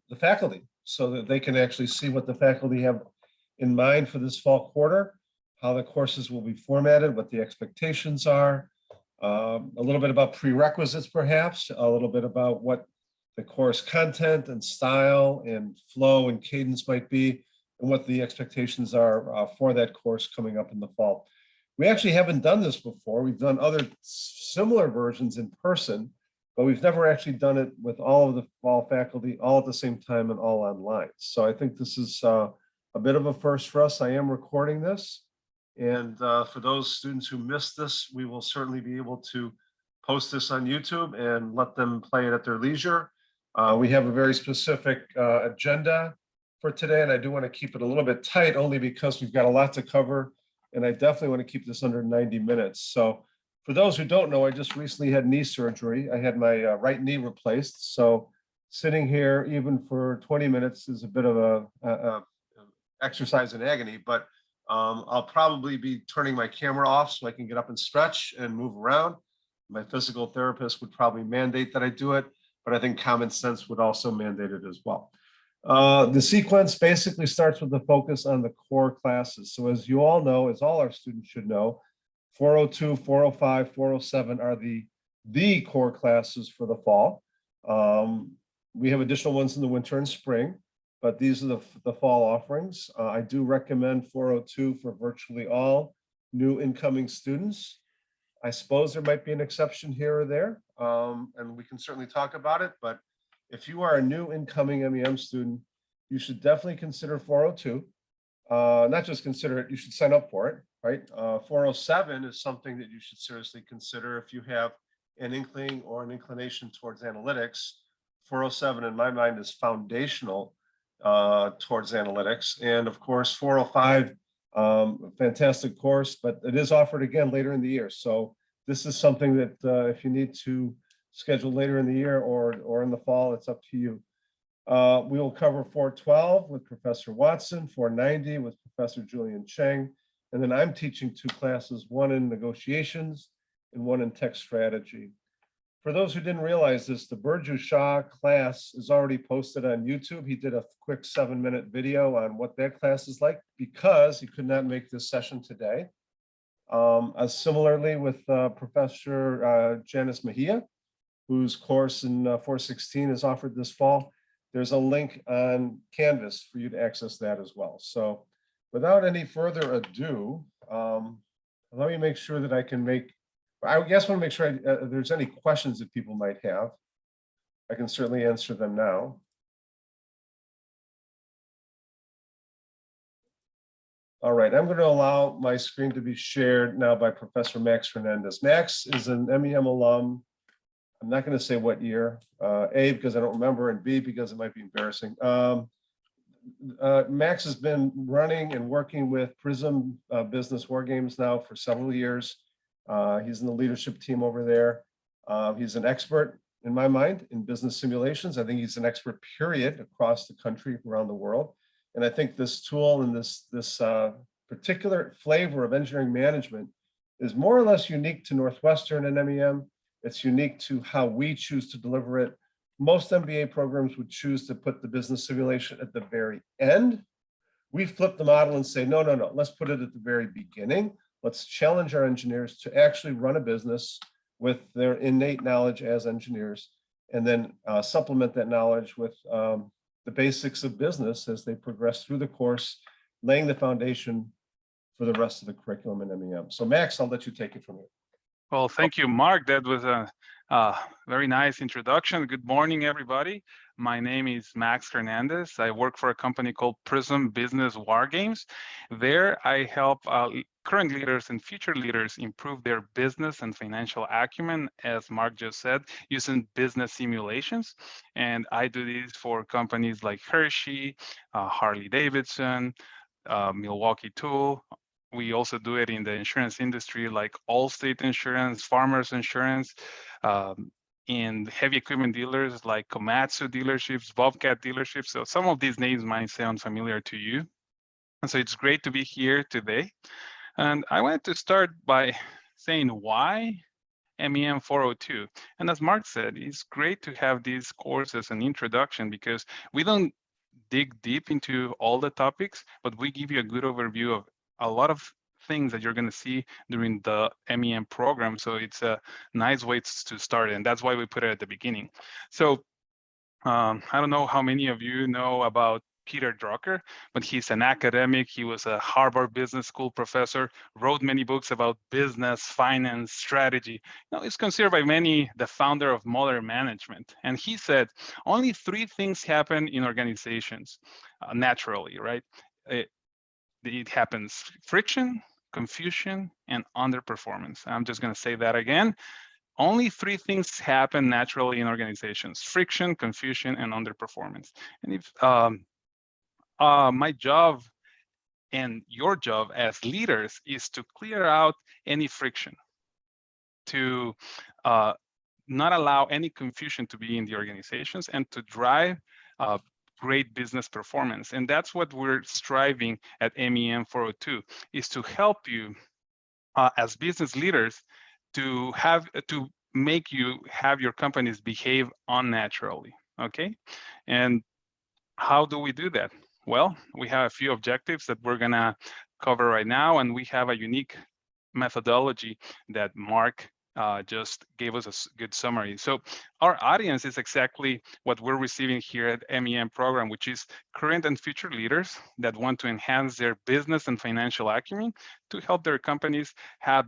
the faculty so that they can actually see what the faculty have in mind for this fall quarter, how the courses will be formatted, what the expectations are, a little bit about prerequisites, perhaps, a little bit about what the course content and style and flow and cadence might be, and what the expectations are for that course coming up in the fall. We actually haven't done this before. We've done other similar versions in person, but we've never actually done it with all of the fall faculty all at the same time and all online. So I think this is a bit of a first for us. I am recording this. And for those students who missed this, we will certainly be able to post this on YouTube and let them play it at their leisure. We have a very specific agenda for today, and I do want to keep it a little bit tight only because we've got a lot to cover, and I definitely want to keep this under 90 minutes. So for those who don't know, I just recently had knee surgery. I had my right knee replaced. So sitting here even for 20 minutes is a bit of a exercise in agony, but I'll probably be turning my camera off so I can get up and stretch and move around. My physical therapist would probably mandate that I do it, but I think common sense would also mandate it as well. The sequence basically starts with the focus on the core classes. So as you all know, as all our students should know, 402, 405, 407 are the core classes for the fall. We have additional ones in the winter and spring, but these are the fall offerings. I do recommend 402 for virtually all new incoming students. I suppose there might be an exception here or there, and we can certainly talk about it, but if you are a new incoming MEM student, you should definitely consider 402. Not just consider it, you should sign up for it, right? 407 is something that you should seriously consider if you have an inkling or an inclination towards analytics. 407 in my mind is foundational towards analytics. And of course, 405, fantastic course, but it is offered again later in the year. So this is something that if you need to schedule later in the year or in the fall, it's up to you. We will cover 412 with Professor Watson, 490 with Professor Julian Cheng, and then I'm teaching two classes, one in negotiations and one in tech strategy. For those who didn't realize this, the Burju Shah class is already posted on YouTube. He did a quick 7-minute video on what that class is like because he could not make this session today. Similarly with Professor Janice Mejia, whose course in 416 is offered this fall. There's a link on Canvas for you to access that as well. So without any further ado, let me make sure that I can make, I guess I want to make sure if there's any questions that people might have. I can certainly answer them now. All right, I'm going to allow my screen to be shared now by Professor Max Fernandez. Max is an MEM alum. I'm not going to say what year, A, because I don't remember, and B, because it might be embarrassing. Max has been running and working with Prism Business War Games now for several years. He's in the leadership team over there. He's an expert, in my mind, in business simulations. I think he's an expert, period, across the country, around the world. And I think this tool and this particular flavor of engineering management is more or less unique to Northwestern and MEM. It's unique to how we choose to deliver it. Most MBA programs would choose to put the business simulation at the very end. We flip the model and say, no, let's put it at the very beginning. Let's challenge our engineers to actually run a business with their innate knowledge as engineers, and then supplement that knowledge with the basics of business as they progress through the course, laying the foundation for the rest of the curriculum in MEM. So Max, I'll let you take it from here. Well, thank you, Mark. That was a very nice introduction. Good morning, everybody. My name is Max Fernandez. I work for a company called Prism Business War Games. There, I help current leaders and future leaders improve their business and financial acumen, as Mark just said, using business simulations. And I do this for companies like Hershey, Harley Davidson, Milwaukee Tool. We also do it in the insurance industry, like Allstate Insurance, Farmers Insurance, in heavy equipment dealers like Komatsu dealerships, Bobcat dealerships. So some of these names might sound familiar to you. And so it's great to be here today. And I wanted to start by saying why MEM 402. And as Mark said, it's great to have these courses and introduction because we don't dig deep into all the topics, but we give you a good overview of a lot of things that you're going to see during the MEM program. So it's a nice way to start, and that's why we put it at the beginning. So I don't know how many of you know about Peter Drucker, but he's an academic. He was a Harvard Business School professor, wrote many books about business, finance, strategy. Now, he's considered by many the founder of modern management. And he said, only three things happen in organizations naturally, right? It happens friction, confusion, and underperformance. I'm just going to say that again. Only three things happen naturally in organizations: friction, confusion, and underperformance. And if my job and your job as leaders is to clear out any friction, to not allow any confusion to be in the organizations, and to drive great business performance. And that's what we're striving at MEM 402, is to help you as business leaders to make you have your companies behave unnaturally. Okay, and how do we do that? Well, we have a few objectives that we're gonna cover right now, and we have a unique methodology that Mark just gave us a good summary. So our audience is exactly what we're receiving here at MEM program, which is current and future leaders that want to enhance their business and financial acumen to help their companies have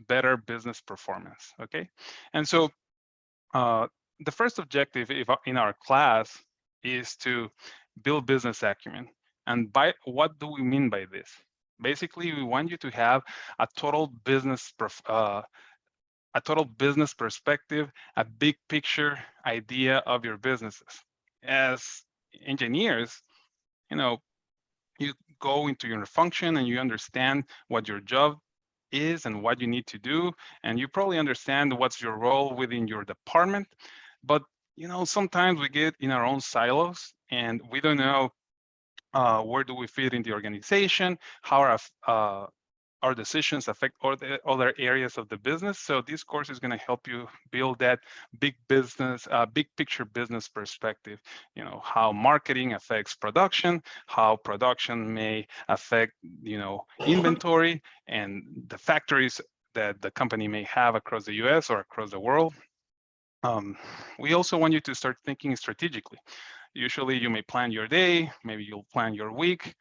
better business performance, okay? And so the first objective in our class is to build business acumen. And by what do we mean by this? Basically, we want you to have a total business perspective, a big picture idea of your businesses. As engineers, you know, you go into your function and you understand what your job is and what you need to do, and you probably understand what's your role within your department. But sometimes we get in our own silos and we don't know where do we fit in the organization, how our decisions affect all the other areas of the business. So this course is going to help you build that big picture business perspective. How marketing affects production, how production may affect inventory and the factories that the company may have across the US or across the world. We also want you to start thinking strategically. Usually you may plan your day, maybe you'll plan your week.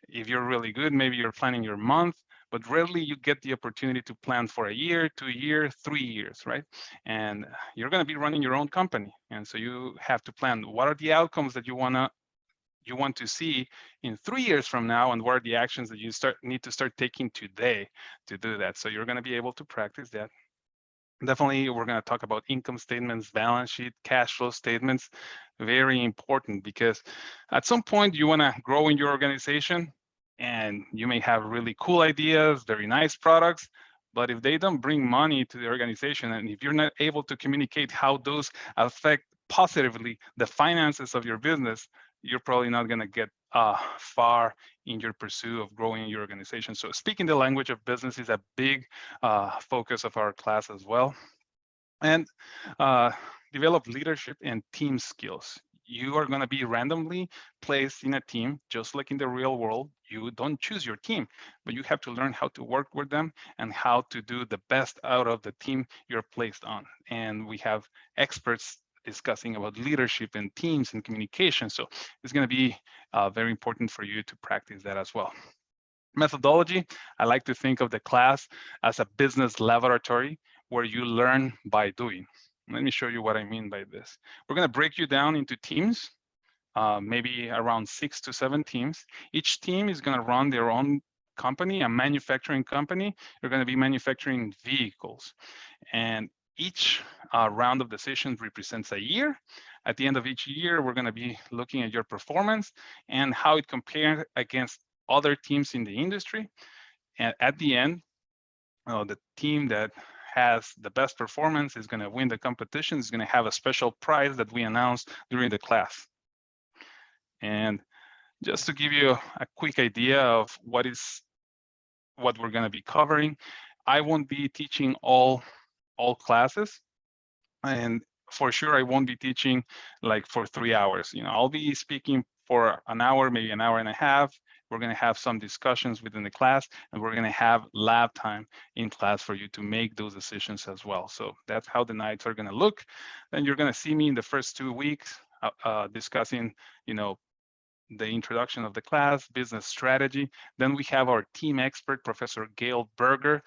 If you're really good, maybe you're planning your month, but rarely you get the opportunity to plan for a year, 2 years, 3 years, right? And you're going to be running your own company. And so you have to plan what are the outcomes that you want to see in 3 years from now, and what are the actions that you need to start taking today to do that. So you're going to be able to practice that. Definitely, we're going to talk about income statements, balance sheet, cash flow statements. Very important, because at some point you want to grow in your organization and you may have really cool ideas, very nice products, but if they don't bring money to the organization, and if you're not able to communicate how those affect positively the finances of your business, you're probably not going to get far in your pursuit of growing your organization. So speaking the language of business is a big focus of our class as well. And develop leadership and team skills. You are going to be randomly placed in a team, just like in the real world. You don't choose your team, but you have to learn how to work with them and how to do the best out of the team you're placed on. And we have experts discussing about leadership and teams and communication. So it's going to be very important for you to practice that as well. Methodology, I like to think of the class as a business laboratory where you learn by doing. Let me show you what I mean by this. We're going to break you down into teams, maybe around 6 to 7 teams. Each team is going to run their own company, a manufacturing company. You're going to be manufacturing vehicles. And each round of decisions represents a year. At the end of each year, we're going to be looking at your performance and how it compares against other teams in the industry. And at the end, the team that has the best performance is going to win the competition, is going to have a special prize that we announce during the class. And just to give you a quick idea of what we're going to be covering, I won't be teaching all all classes. And for sure, I won't be teaching like for 3 hours. I'll be speaking for an hour, maybe an hour and a half. We're going to have some discussions within the class, and we're going to have lab time in class for you to make those decisions as well. So that's how the nights are going to look. Then you're going to see me in the first 2 weeks discussing, the introduction of the class, business strategy. Then we have our team expert, Professor Gail Berger,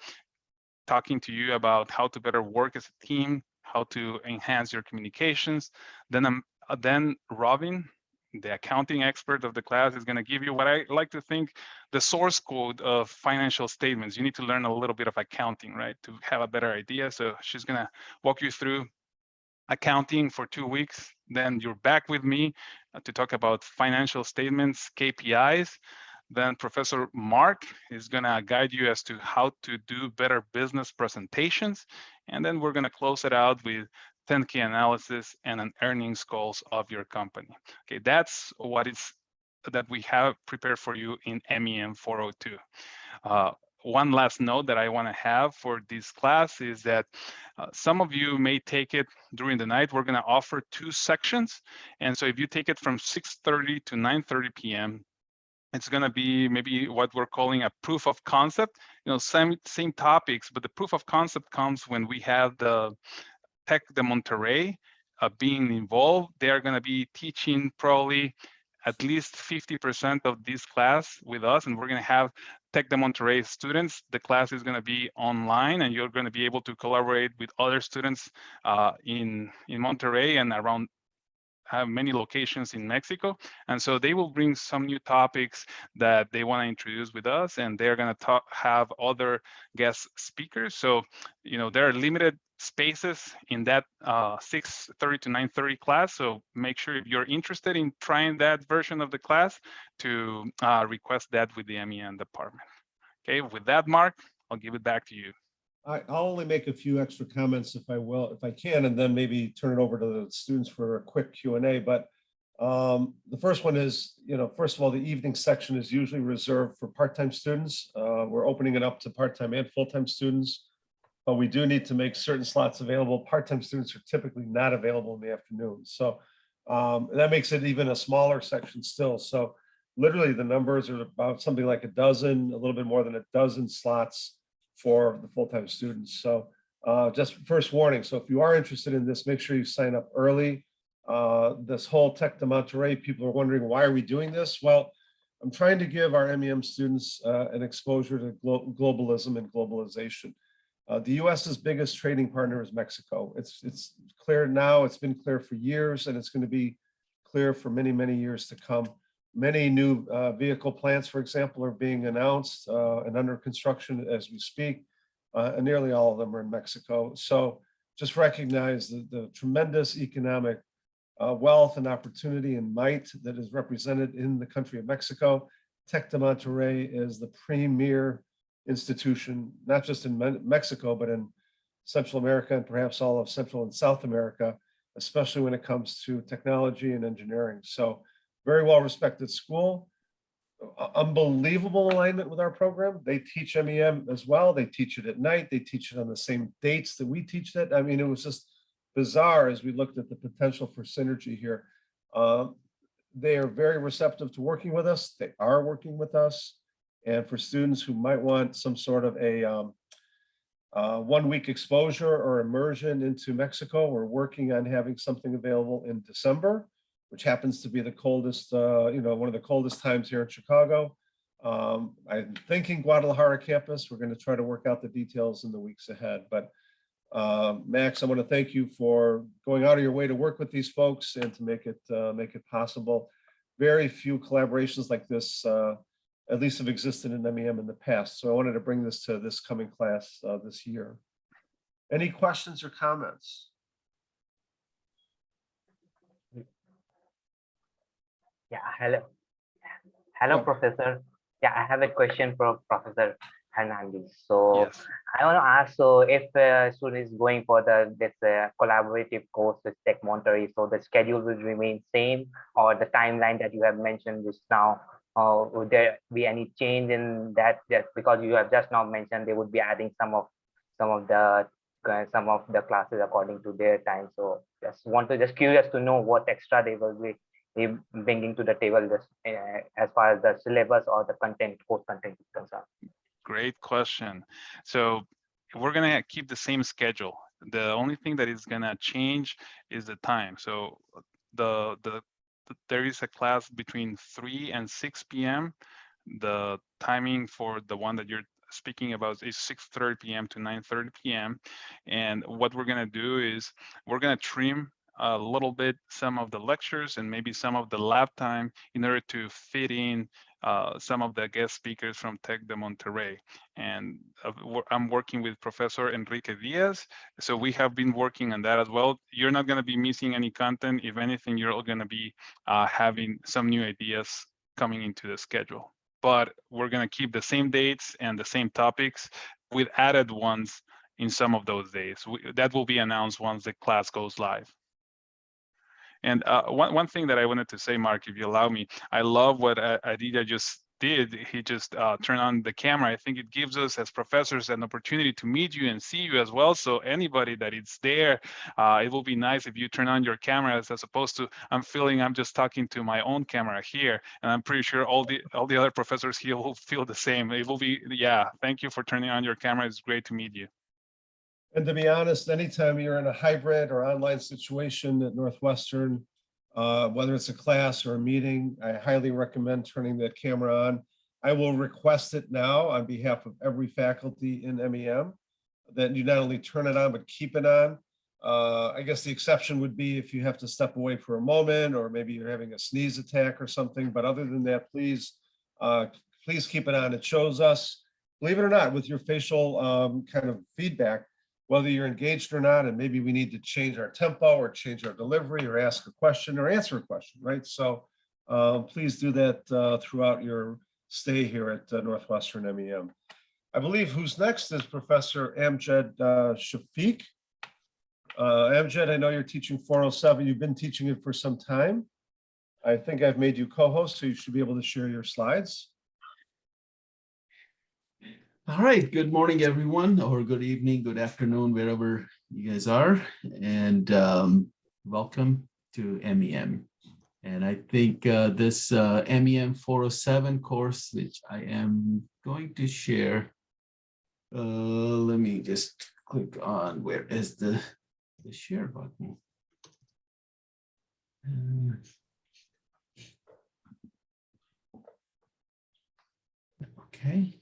talking to you about how to better work as a team, how to enhance your communications. Then Robin, the accounting expert of the class, is going to give you what I like to think the source code of financial statements. You need to learn a little bit of accounting, right, to have a better idea. So she's going to walk you through accounting for 2 weeks. Then you're back with me to talk about financial statements, KPIs. Then Professor Mark is going to guide you as to how to do better business presentations. And then we're going to close it out with 10K analysis and an earnings goals of your company. Okay, that's what that we have prepared for you in MEM 402. One last note that I want to have for this class is that some of you may take it during the night. We're going to offer 2 sections. And so if you take it from 6:30 to 9:30 p.m., it's going to be maybe what we're calling a proof of concept. Same topics, but the proof of concept comes when we have the Tech de Monterrey being involved. They are going to be teaching probably at least 50% of this class with us, and we're going to have Tech de Monterrey students. The class is going to be online, and you're going to be able to collaborate with other students in Monterrey and around. Have many locations in Mexico, and so they will bring some new topics that they want to introduce with us, and they're going to have other guest speakers. So there are limited spaces in that 6:30 to 9:30 class, so make sure if you're interested in trying that version of the class to request that with the MEN department. Okay, with that, Mark, I'll give it back to you. I'll only make a few extra comments if I can, and then maybe turn it over to the students for a quick Q&A. But the first one is, first of all, the evening section is usually reserved for part-time students. We're opening it up to part-time and full-time students, but we do need to make certain slots available. Part-time students are typically not available in the afternoon. So that makes it even a smaller section still. So literally the numbers are about something like a dozen, a little bit more than a dozen slots for the full-time students. So just first warning. So if you are interested in this, make sure you sign up early. This whole Tech de Monterrey, people are wondering, why are we doing this? Well, I'm trying to give our MEM students an exposure to globalism and globalization. The US's biggest trading partner is Mexico. It's clear now, it's been clear for years, and it's going to be clear for many, many years to come. Many new vehicle plants, for example, are being announced and under construction as we speak, and nearly all of them are in Mexico. So just recognize the tremendous economic wealth and opportunity and might that is represented in the country of Mexico. Tech de Monterrey is the premier institution, not just in Mexico, but in Central America and perhaps all of Central and South America, especially when it comes to technology and engineering. So very well-respected school, unbelievable alignment with our program. They teach MEM as well. They teach it at night. They teach it on the same dates that we teach it. I mean, it was just bizarre as we looked at the potential for synergy here. They are very receptive to working with us. They are working with us. And for students who might want some sort of a 1-week exposure or immersion into Mexico, we're working on having something available in December, which happens to be the coldest, one of the coldest times here in Chicago. I'm thinking Guadalajara campus. We're going to try to work out the details in the weeks ahead. But Max, I want to thank you for going out of your way to work with these folks and to make it possible. Very few collaborations like this, at least have existed in MEM in the past. So I wanted to bring this to this coming class this year. Any questions or comments? Yeah, hello. Hello, Yeah. Professor. Yeah, I have a question for Professor Hernandez. So Yes. I want to ask, so if a student is going for this collaborative course with Tech Monterrey, so the schedule will remain same, or the timeline that you have mentioned just now, would there be any change in that? Just because you have just now mentioned they would be adding some of the some of the classes according to their time. So just curious to know what extra they will be bringing to the table as far as the syllabus or the course content is concerned. Great question. So we're gonna keep the same schedule. The only thing that is gonna change is the time. So there is a class between 3 and 6 p.m. The timing for the one that you're speaking about is 6:30 p.m. to 9:30 p.m. And what we're gonna do is we're gonna trim a little bit some of the lectures and maybe some of the lab time in order to fit in some of the guest speakers from Tec de Monterrey. And I'm working with Professor Enrique Diaz. So we have been working on that as well. You're not gonna be missing any content. If anything, you're all gonna be having some new ideas coming into the schedule. But we're gonna keep the same dates and the same topics with added ones in some of those days. That will be announced once the class goes live. And one thing that I wanted to say, Mark, if you allow me, I love what Aditya just did. He just turned on the camera. I think it gives us as professors an opportunity to meet you and see you as well. So anybody that is there, it will be nice if you turn on your cameras as opposed to I'm just talking to my own camera here. And I'm pretty sure all the other professors here will feel the same. It will be, yeah, thank you for turning on your camera. It's great to meet you. And to be honest, anytime you're in a hybrid or online situation at Northwestern, whether it's a class or a meeting, I highly recommend turning that camera on. I will request it now on behalf of every faculty in MEM that you not only turn it on, but keep it on. I guess the exception would be if you have to step away for a moment, or maybe you're having a sneeze attack or something. But other than that, please keep it on. It shows us, believe it or not, with your facial kind of feedback, whether you're engaged or not, and maybe we need to change our tempo or change our delivery or ask a question or answer a question, right? So please do that throughout your stay here at Northwestern MEM. I believe who's next is Professor Amjad Shafiq. Amjad, I know you're teaching 407. You've been teaching it for some time. I think I've made you co-host, so you should be able to share your slides. All right, good morning, everyone, or good evening, good afternoon, wherever you guys are, and welcome to MEM. And I think this MEM 407 course, which I am going to share, let me just click on where is the share button. Okay,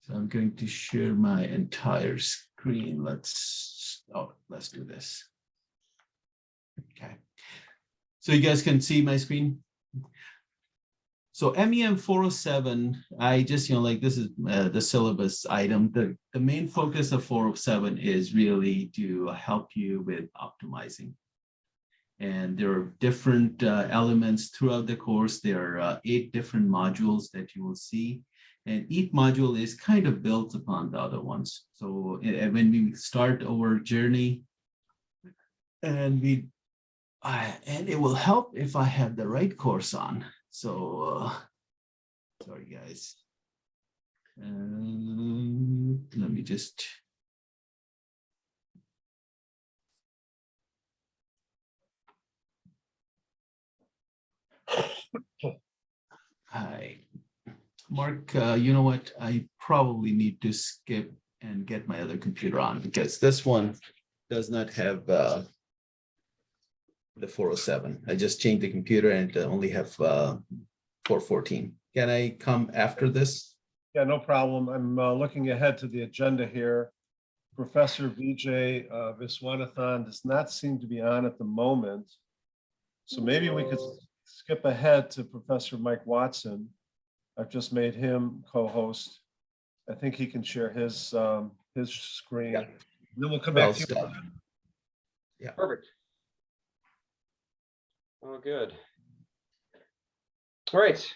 so I'm going to share my entire screen. Let's do this. Okay, so you guys can see my screen. So MEM 407, I just, like this is the syllabus item. The main focus of 407 is really to help you with optimizing. And there are different elements throughout the course. There are 8 different modules that you will see. And each module is kind of built upon the other ones. So when we start our journey, and it will help if I have the right course on. So sorry, guys. Let me just. Hi, Mark, you know what? I probably need to skip and get my other computer on because this one does not have the 407. I just changed the computer and it only have 414. Can I come after this? Yeah, no problem. I'm looking ahead to the agenda here. Professor Vijay Viswanathan does not seem to be on at the moment. So maybe we could skip ahead to Professor Mike Watson. I've just made him co-host. I think he can share his screen. Yeah. Then we'll come back to you. Yeah. Perfect. Oh, good. All right.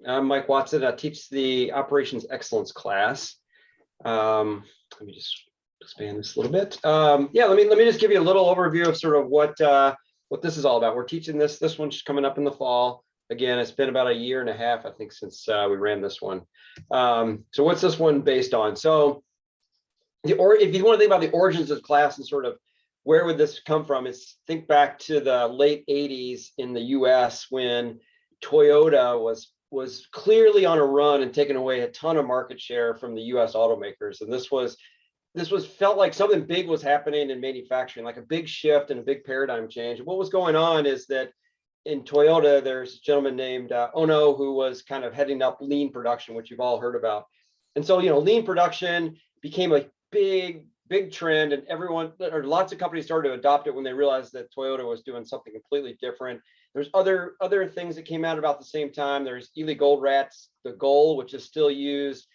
I'm Mike Watson. I teach the Operations Excellence class. Let me just expand this a little bit. Yeah, let me just give you a little overview of sort of what this is all about. We're teaching this one's coming up in the fall. Again, it's been about 1.5 years, I think, since we ran this one. So what's this one based on? So if you want to think about the origins of class and sort of where would this come from, is think back to the late 80s in the US when Toyota was clearly on a run and taking away a ton of market share from the US automakers. And this was felt like something big was happening in manufacturing, like a big shift and a big paradigm change. And what was going on is that in Toyota, there's a gentleman named Ono who was kind of heading up lean production, which you've all heard about. And so, lean production became a big trend, and lots of companies started to adopt it when they realized that Toyota was doing something completely different. There's other things that came out about the same time. There's Ely Gold Rats, the goal, which is still used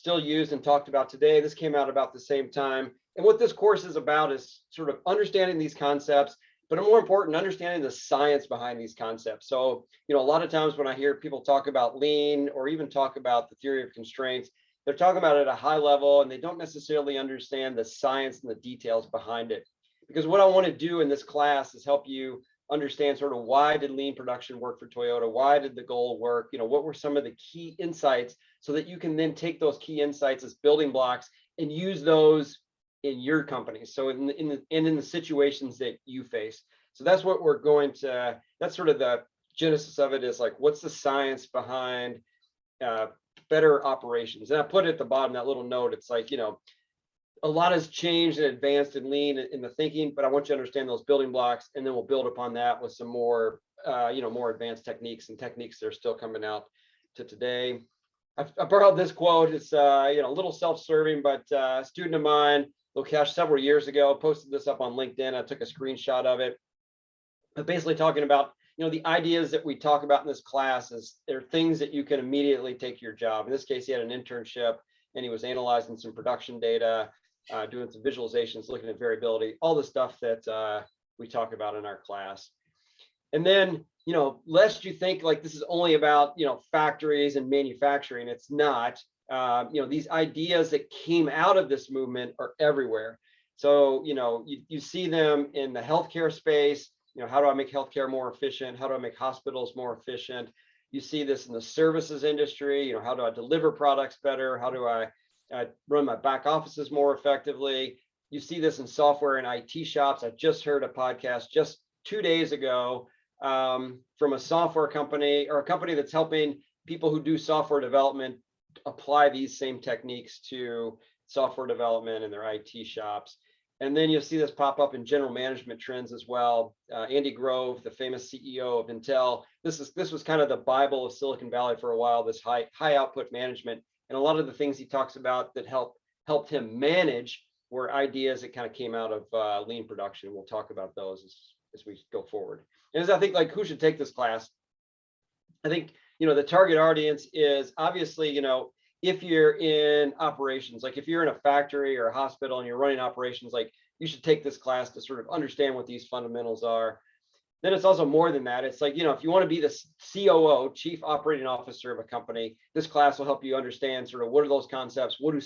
and talked about today. This came out about the same time. And what this course is about is sort of understanding these concepts, but more important, understanding the science behind these concepts. So, a lot of times when I hear people talk about lean or even talk about the theory of constraints, they're talking about it at a high level and they don't necessarily understand the science and the details behind it. Because what I want to do in this class is help you understand sort of why did lean production work for Toyota? Why did the goal work? What were some of the key insights so that you can then take those key insights as building blocks and use those in your company. So in the situations that you face. So that's what we're going to, that's sort of the genesis of it, is like, what's the science behind better operations? And I put at the bottom that little note, it's like, a lot has changed and advanced in lean in the thinking, but I want you to understand those building blocks, and then we'll build upon that with some more, more advanced techniques that are still coming out to today. I borrowed this quote. It's a little self-serving, but a student of mine, Lokesh, several years ago, posted this up on LinkedIn. I took a screenshot of it, but basically talking about, the ideas that we talk about in this class is they're things that you can immediately take to your job. In this case, he had an internship and he was analyzing some production data, doing some visualizations, looking at variability, all the stuff that we talk about in our class. And then, lest you think like this is only about, factories and manufacturing, it's not. These ideas that came out of this movement are everywhere. So, you see them in the healthcare space. How do I make healthcare more efficient? How do I make hospitals more efficient? You see this in the services industry. How do I deliver products better? How do I run my back offices more effectively? You see this in software and IT shops. I just heard a podcast just 2 days ago from a software company, or a company that's helping people who do software development apply these same techniques to software development in their IT shops. And then you'll see this pop up in general management trends as well. Andy Grove, the famous CEO of Intel, this was kind of the Bible of Silicon Valley for a while, this high output management. And a lot of the things he talks about that helped him manage were ideas that kind of came out of lean production. We'll talk about those as we go forward. And as I think, like, who should take this class? I think, the target audience is obviously, if you're in operations, like if you're in a factory or a hospital and you're running operations, like you should take this class to sort of understand what these fundamentals are. Then it's also more than that. It's like, if you want to be the COO, Chief Operating Officer of a company, this class will help you understand sort of what are those concepts, what do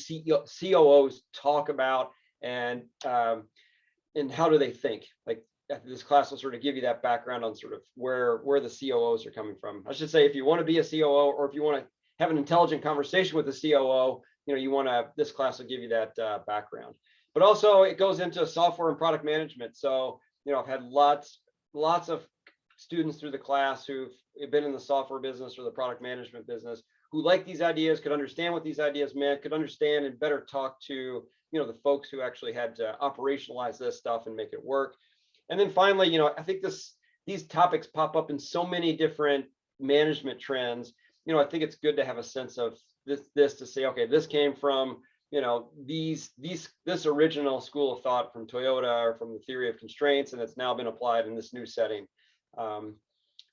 COOs talk about, and how do they think? Like, this class will sort of give you that background on sort of where the COOs are coming from. I should say, if you want to be a COO, or if you want to have an intelligent conversation with a COO, this class will give you that background. But also it goes into software and product management. So, I've had lots of students through the class who've been in the software business or the product management business who like these ideas, could understand what these ideas meant, could understand and better talk to, the folks who actually had to operationalize this stuff and make it work. And then finally, I think these topics pop up in so many different management trends. I think it's good to have a sense of this to say, okay, this came from, this original school of thought from Toyota or from the theory of constraints, and it's now been applied in this new setting. So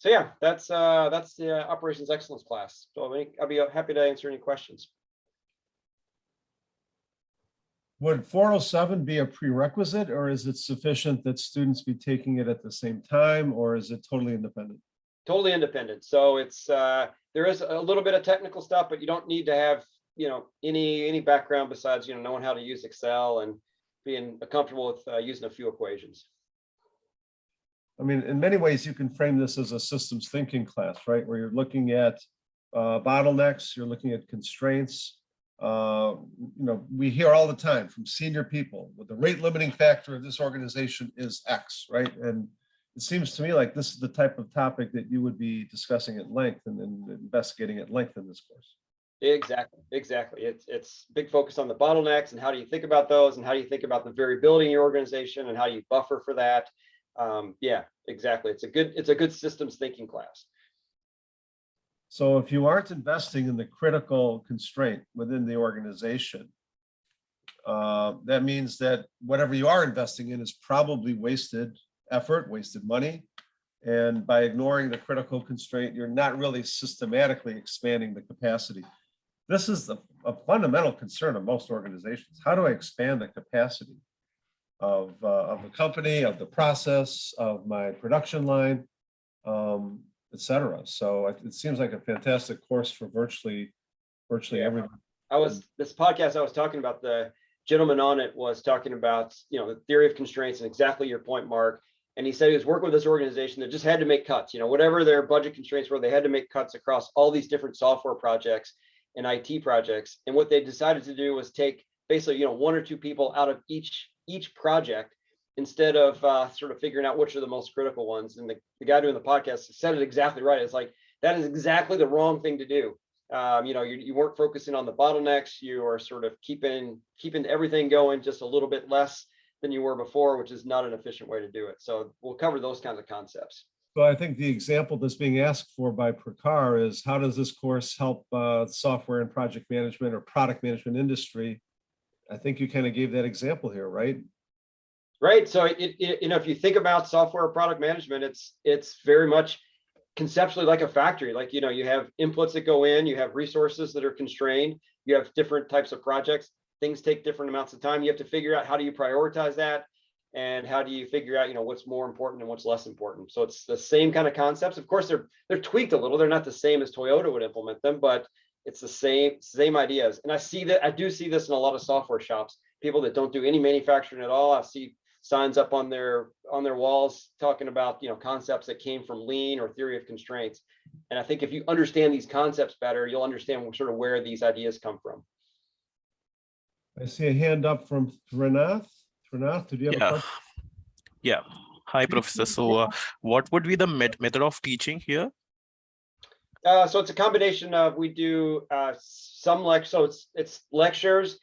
yeah, that's the operations excellence class. So I'll be happy to answer any questions. Would 407 be a prerequisite, or is it sufficient that students be taking it at the same time, or is it totally independent? Totally independent. So it's there is a little bit of technical stuff, but you don't need to have any background besides knowing how to use Excel and being comfortable with using a few equations. I mean, in many ways, you can frame this as a systems thinking class, right? Where you're looking at bottlenecks, you're looking at constraints, We hear all the time from senior people, with the rate limiting factor of this organization is X, right? And it seems to me like this is the type of topic that you would be discussing at length and investigating at length in this course. Exactly. It's big focus on the bottlenecks and how do you think about those, and how do you think about the variability in your organization, and how do you buffer for that. Yeah, exactly. It's a good systems thinking class. So if you aren't investing in the critical constraint within the organization, that means that whatever you are investing in is probably wasted effort, wasted money. And by ignoring the critical constraint, you're not really systematically expanding the capacity. This is a fundamental concern of most organizations. How do I expand the capacity of the company, of the process, of my production line, et cetera? So it seems like a fantastic course for virtually everyone. This podcast I was talking about, the gentleman on it was talking about, the theory of constraints, and exactly your point, Mark. And he said he was working with this organization that just had to make cuts, whatever their budget constraints were, they had to make cuts across all these different software projects and IT projects. And what they decided to do was take basically, one or two people out of each project, instead of sort of figuring out which are the most critical ones. And the guy doing the podcast said it exactly right. It's like, that is exactly the wrong thing to do. You weren't focusing on the bottlenecks. You are sort of keeping everything going just a little bit less than you were before, which is not an efficient way to do it. So we'll cover those kinds of concepts. So I think the example that's being asked for by Prakar is, how does this course help software and project management or product management industry? I think you kind of gave that example here, right? Right. So if you think about software product management, it's very much conceptually like a factory. Like, you have inputs that go in, you have resources that are constrained, you have different types of projects. Things take different amounts of time. You have to figure out, how do you prioritize that, and how do you figure out, what's more important and what's less important. So it's the same kind of concepts. Of course, they're tweaked a little. They're not the same as Toyota would implement them, but it's the same ideas. And I do see this in a lot of software shops. People that don't do any manufacturing at all, I see signs up on their walls talking about, concepts that came from lean or theory of constraints. And I think if you understand these concepts better, you'll understand sort of where these ideas come from. I see a hand up from Renath. Renath, did you have a question? Yeah. Hi, Professor. So what would be the method of teaching here? So it's a combination of, we do some lectures, so it's lectures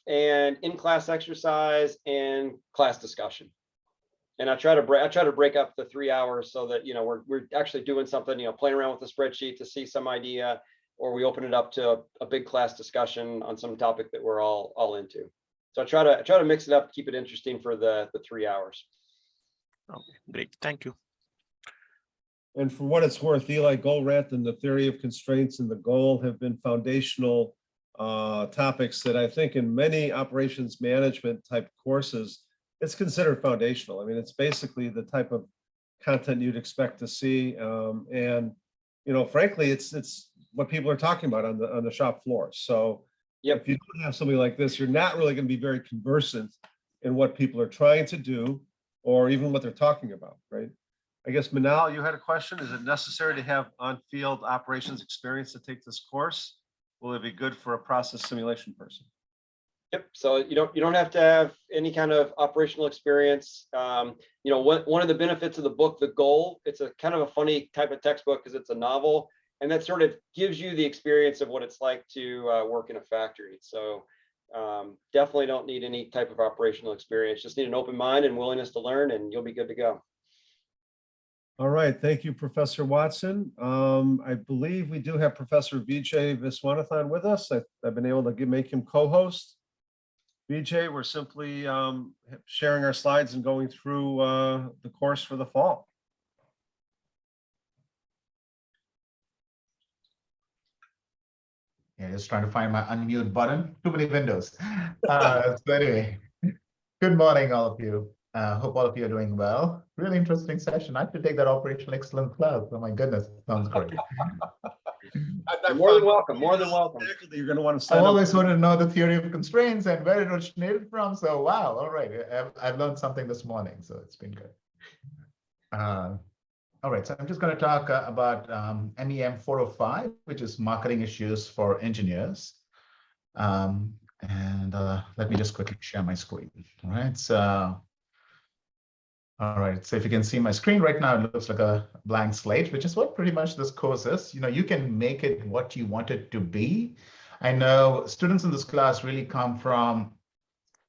and in-class exercise and class discussion. And I try to break up the 3 hours so that, we're actually doing something, playing around with the spreadsheet to see some idea, or we open it up to a big class discussion on some topic that we're all into. So I try to mix it up, keep it interesting for the 3 hours. Okay, great. Thank you. And for what it's worth, Eli Goldratt and the theory of constraints and the goal have been foundational topics that I think in many operations management type courses, it's considered foundational. I mean, it's basically the type of content you'd expect to see. And, frankly, it's what people are talking about on the shop floor. So if you don't have something like this, you're not really going to be very conversant in what people are trying to do, or even what they're talking about, right? I guess, Manal, you had a question. Is it necessary to have on-field operations experience to take this course? Will it be good for a process simulation person? Yep. So you don't have to have any kind of operational experience. One of the benefits of the book, The Goal, it's a kind of a funny type of textbook because it's a novel, and that sort of gives you the experience of what it's like to work in a factory. So definitely don't need any type of operational experience. Just need an open mind and willingness to learn, and you'll be good to go. All right, thank you, Professor Watson. I believe we do have Professor Vijay Viswanathan with us. I've been able to make him co-host. Vijay, we're simply sharing our slides and going through the course for the fall. Yeah, just trying to find my unmute button. Too many windows. So anyway, good morning, all of you. Hope all of you are doing well. Really interesting session. I should take that operational excellence class. Oh my goodness, sounds great. More than welcome. More than welcome. You're going to want to I always wanted to know the theory of constraints and where it originated from. So wow, all right. I've learned something this morning, so it's been good. All right, so I'm just going to talk about MEM 405, which is marketing issues for engineers. Let me just quickly share my screen. All right. So, all right. So if you can see my screen right now, it looks like a blank slate, which is what pretty much this course is. You can make it what you want it to be. I know students in this class really come from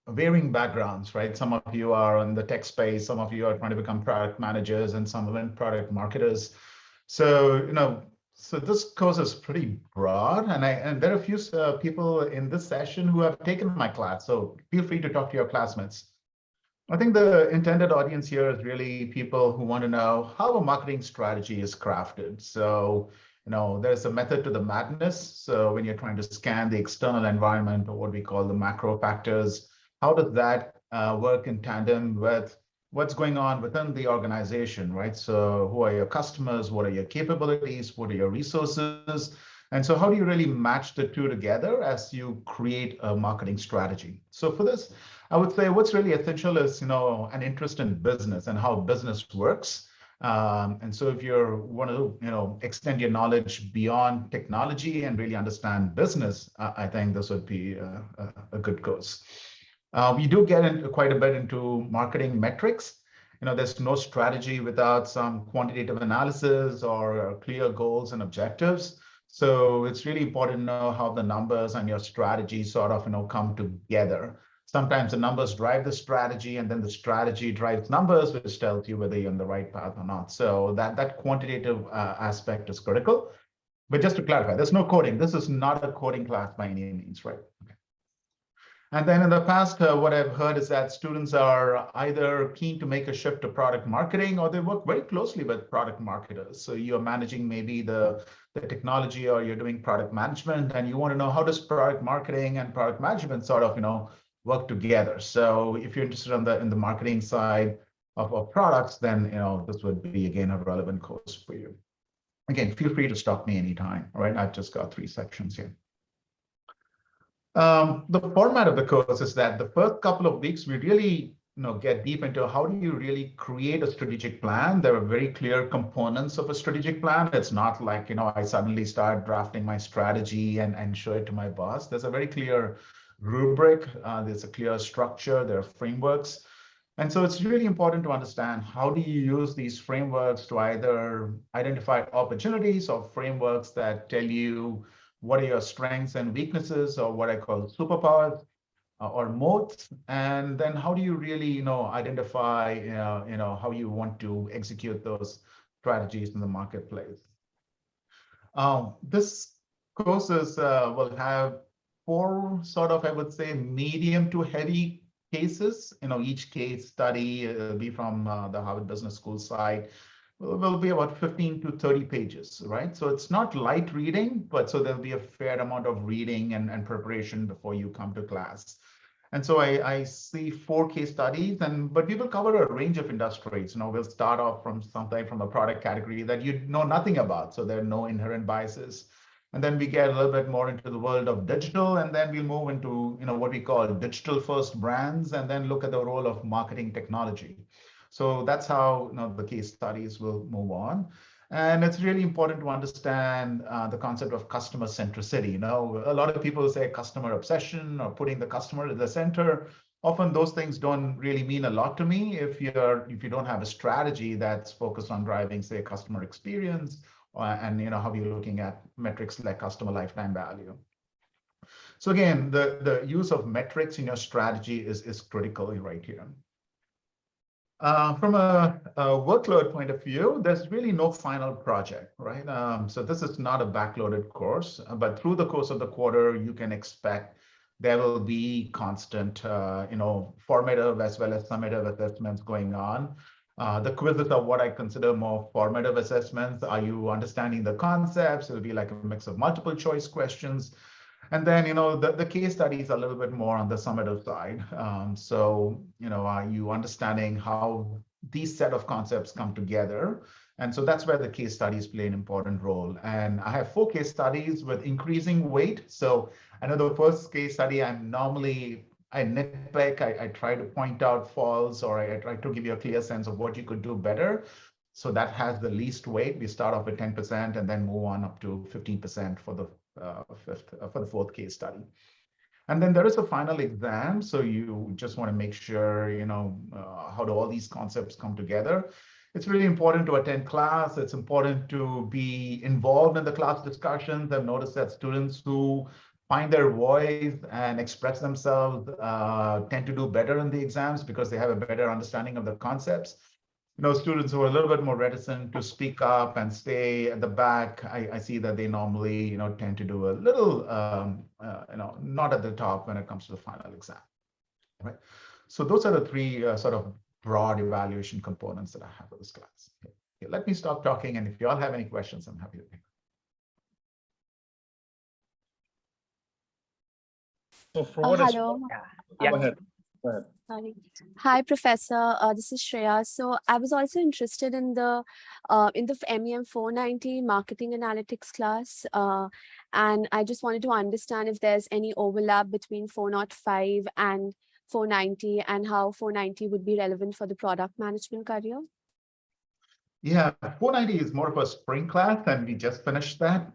varying backgrounds, right? Some of you are in the tech space, some of you are trying to become product managers, and some of them product marketers. So, so this course is pretty broad, and there are a few people in this session who have taken my class. So feel free to talk to your classmates. I think the intended audience here is really people who want to know how a marketing strategy is crafted. So, there's a method to the madness. So when you're trying to scan the external environment, or what we call the macro factors, how does that work in tandem with what's going on within the organization, right? So who are your customers? What are your capabilities? What are your resources? And so how do you really match the two together as you create a marketing strategy? So for this, I would say what's really essential is, an interest in business and how business works. And so if you want to, extend your knowledge beyond technology and really understand business, I think this would be a good course. We do get into quite a bit into marketing metrics. There's no strategy without some quantitative analysis or clear goals and objectives. So it's really important to know how the numbers and your strategy sort of, come together. Sometimes the numbers drive the strategy, and then the strategy drives numbers, which tells you whether you're on the right path or not. So that quantitative aspect is critical. But just to clarify, there's no coding. This is not a coding class by any means, right? Okay. And then in the past, what I've heard is that students are either keen to make a shift to product marketing, or they work very closely with product marketers. So you're managing maybe the technology, or you're doing product management, and you want to know how does product marketing and product management sort of, work together. So if you're interested in the marketing side of products, then, this would be, again, a relevant course for you. Again, feel free to stop me anytime. All right, I've just got 3 sections here. The format of the course is that the first couple of weeks, we really get deep into how do you really create a strategic plan. There are very clear components of a strategic plan. It's not like, I suddenly start drafting my strategy and show it to my boss. There's a very clear rubric. There's a clear structure. There are frameworks. And so it's really important to understand how do you use these frameworks to either identify opportunities, or frameworks that tell you what are your strengths and weaknesses, or what I call superpowers or moats, and then how do you really, identify, how you want to execute those strategies in the marketplace. This courses will have 4 sort of, I would say, medium to heavy cases. Each case study will be from the Harvard Business School side. Will be about 15 to 30 pages, right? So it's not light reading, but so there'll be a fair amount of reading and preparation before you come to class. And so I see 4 case studies, but we will cover a range of industries. We'll start off from something from a product category that you know nothing about, so there are no inherent biases. And then we get a little bit more into the world of digital, and then we'll move into what we call digital first brands, and then look at the role of marketing technology. So that's how the case studies will move on. And it's really important to understand the concept of customer centricity. A lot of people say customer obsession or putting the customer at the center. Often those things don't really mean a lot to me if you don't have a strategy that's focused on driving, say, customer experience, and how you're looking at metrics like customer lifetime value. So again, the use of metrics in your strategy is critical right here. From a workload point of view, there's really no final project, right? So this is not a backloaded course, but through the course of the quarter, you can expect there will be constant, formative as well as summative assessments going on. The quizzes are what I consider more formative assessments. Are you understanding the concepts? It'll be like a mix of multiple choice questions. And then, the case studies are a little bit more on the summative side. So, are you understanding how these set of concepts come together? And so that's where the case studies play an important role. And I have 4 case studies with increasing weight. So I know the first case study, I nitpick, I try to point out faults, or I try to give you a clear sense of what you could do better. So that has the least weight. We start off with 10% and then move on up to 15% for the 4th case study. And then there is a final exam. So you just want to make sure, how do all these concepts come together? It's really important to attend class. It's important to be involved in the class discussions. I've noticed that students who find their voice and express themselves tend to do better in the exams because they have a better understanding of the concepts. Students who are a little bit more reticent to speak up and stay at the back, I see that they normally, tend to do a little, not at the top when it comes to the final exam, right? So those are the three sort of broad evaluation components that I have for this class. Okay, let me stop talking, and if you all have any questions, I'm happy to take them. So for what it's Yeah. go ahead. Go ahead. Sorry. Hi, Professor. This is Shreya. So I was also interested in the MEM 490 Marketing Analytics class, and I just wanted to understand if there's any overlap between 405 and 490, and how 490 would be relevant for the product management career. Yeah, 490 is more of a spring class, and we just finished that.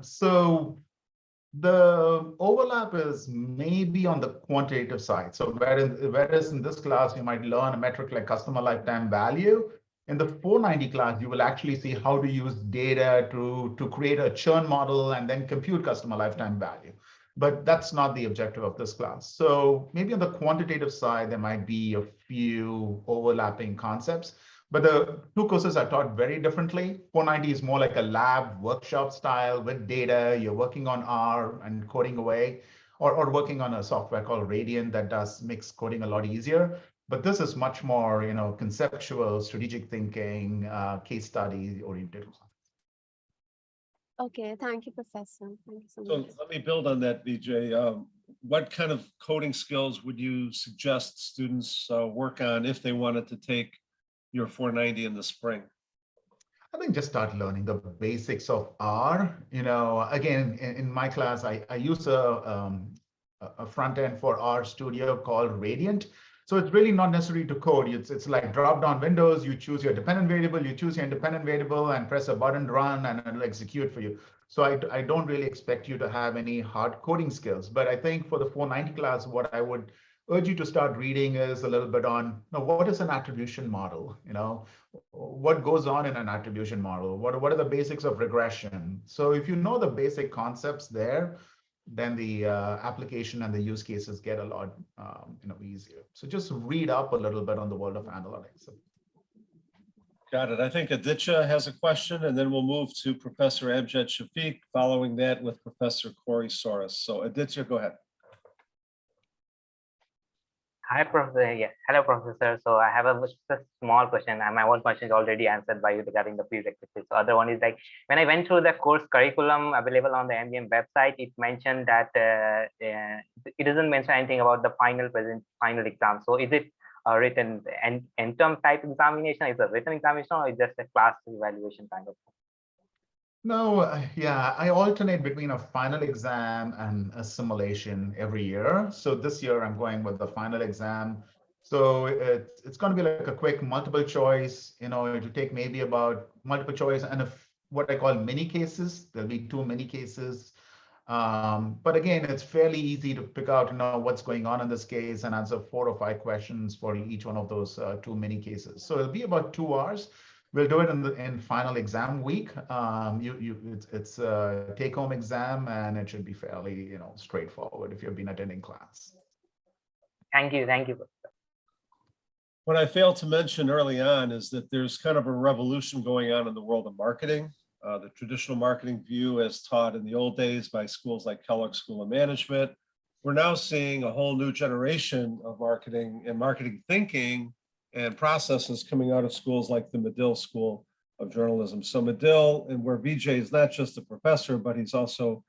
So the overlap is maybe on the quantitative side. So whereas in this class, you might learn a metric like customer lifetime value, in the 490 class, you will actually see how to use data to create a churn model and then compute customer lifetime value. But that's not the objective of this class. So maybe on the quantitative side, there might be a few overlapping concepts. But the two courses are taught very differently. 490 is more like a lab workshop style with data. You're working on R and coding away, or working on a software called Radiant that makes coding a lot easier. But this is much more, conceptual, strategic thinking, case study oriented. Okay, thank you, Professor. Thank you so So much. let me build on that, Vijay. What kind of coding skills would you suggest students work on if they wanted to take your 490 in the spring? I think just start learning the basics of R. Again, in my class, I use a front end for R Studio called Radiant. So it's really not necessary to code. It's like drop down windows. You choose your dependent variable, you choose your independent variable, and press a button, run, and it'll execute for you. So I don't really expect you to have any hard coding skills. But I think for the 490 class, what I would urge you to start reading is a little bit on what is an attribution model, what goes on in an attribution model, what are the basics of regression. So if you know the basic concepts there, then the application and the use cases get a lot easier. So just read up a little bit on the world of analytics. Got it. I think Aditya has a question, and then we'll move to Professor Amjad Shafiq, following that with Professor Corey Soros. So Aditya, go ahead. Hi, Professor. Yeah. Hello, Professor. So I have just a small question, and my one question is already answered by you regarding the prerequisites. So other one is like, when I went through the course curriculum available on the MEM website, it mentioned that it doesn't mention anything about the final exam. So is it a written and interim type examination? Is it a written examination, or is it just a class evaluation kind of thing? No, yeah, I alternate between a final exam and a simulation every year. So this year I'm going with the final exam. So it's going to be like a quick multiple choice, it'll take maybe about multiple choice and what I call mini cases. There'll be 2 mini cases. But again, it's fairly easy to pick out, what's going on in this case and answer 4 or 5 questions for each one of those 2 mini cases. So it'll be about 2 hours. We'll do it in final exam week. It's a take-home exam, and it should be fairly, straightforward if you've been attending class. Thank you. Thank you. What I failed to mention early on is that there's kind of a revolution going on in the world of marketing. The traditional marketing view as taught in the old days by schools like Kellogg School of Management. We're now seeing a whole new generation of marketing and marketing thinking and processes coming out of schools like the Medill School of Journalism. So Medill, and where Vijay is not just a professor, but he's also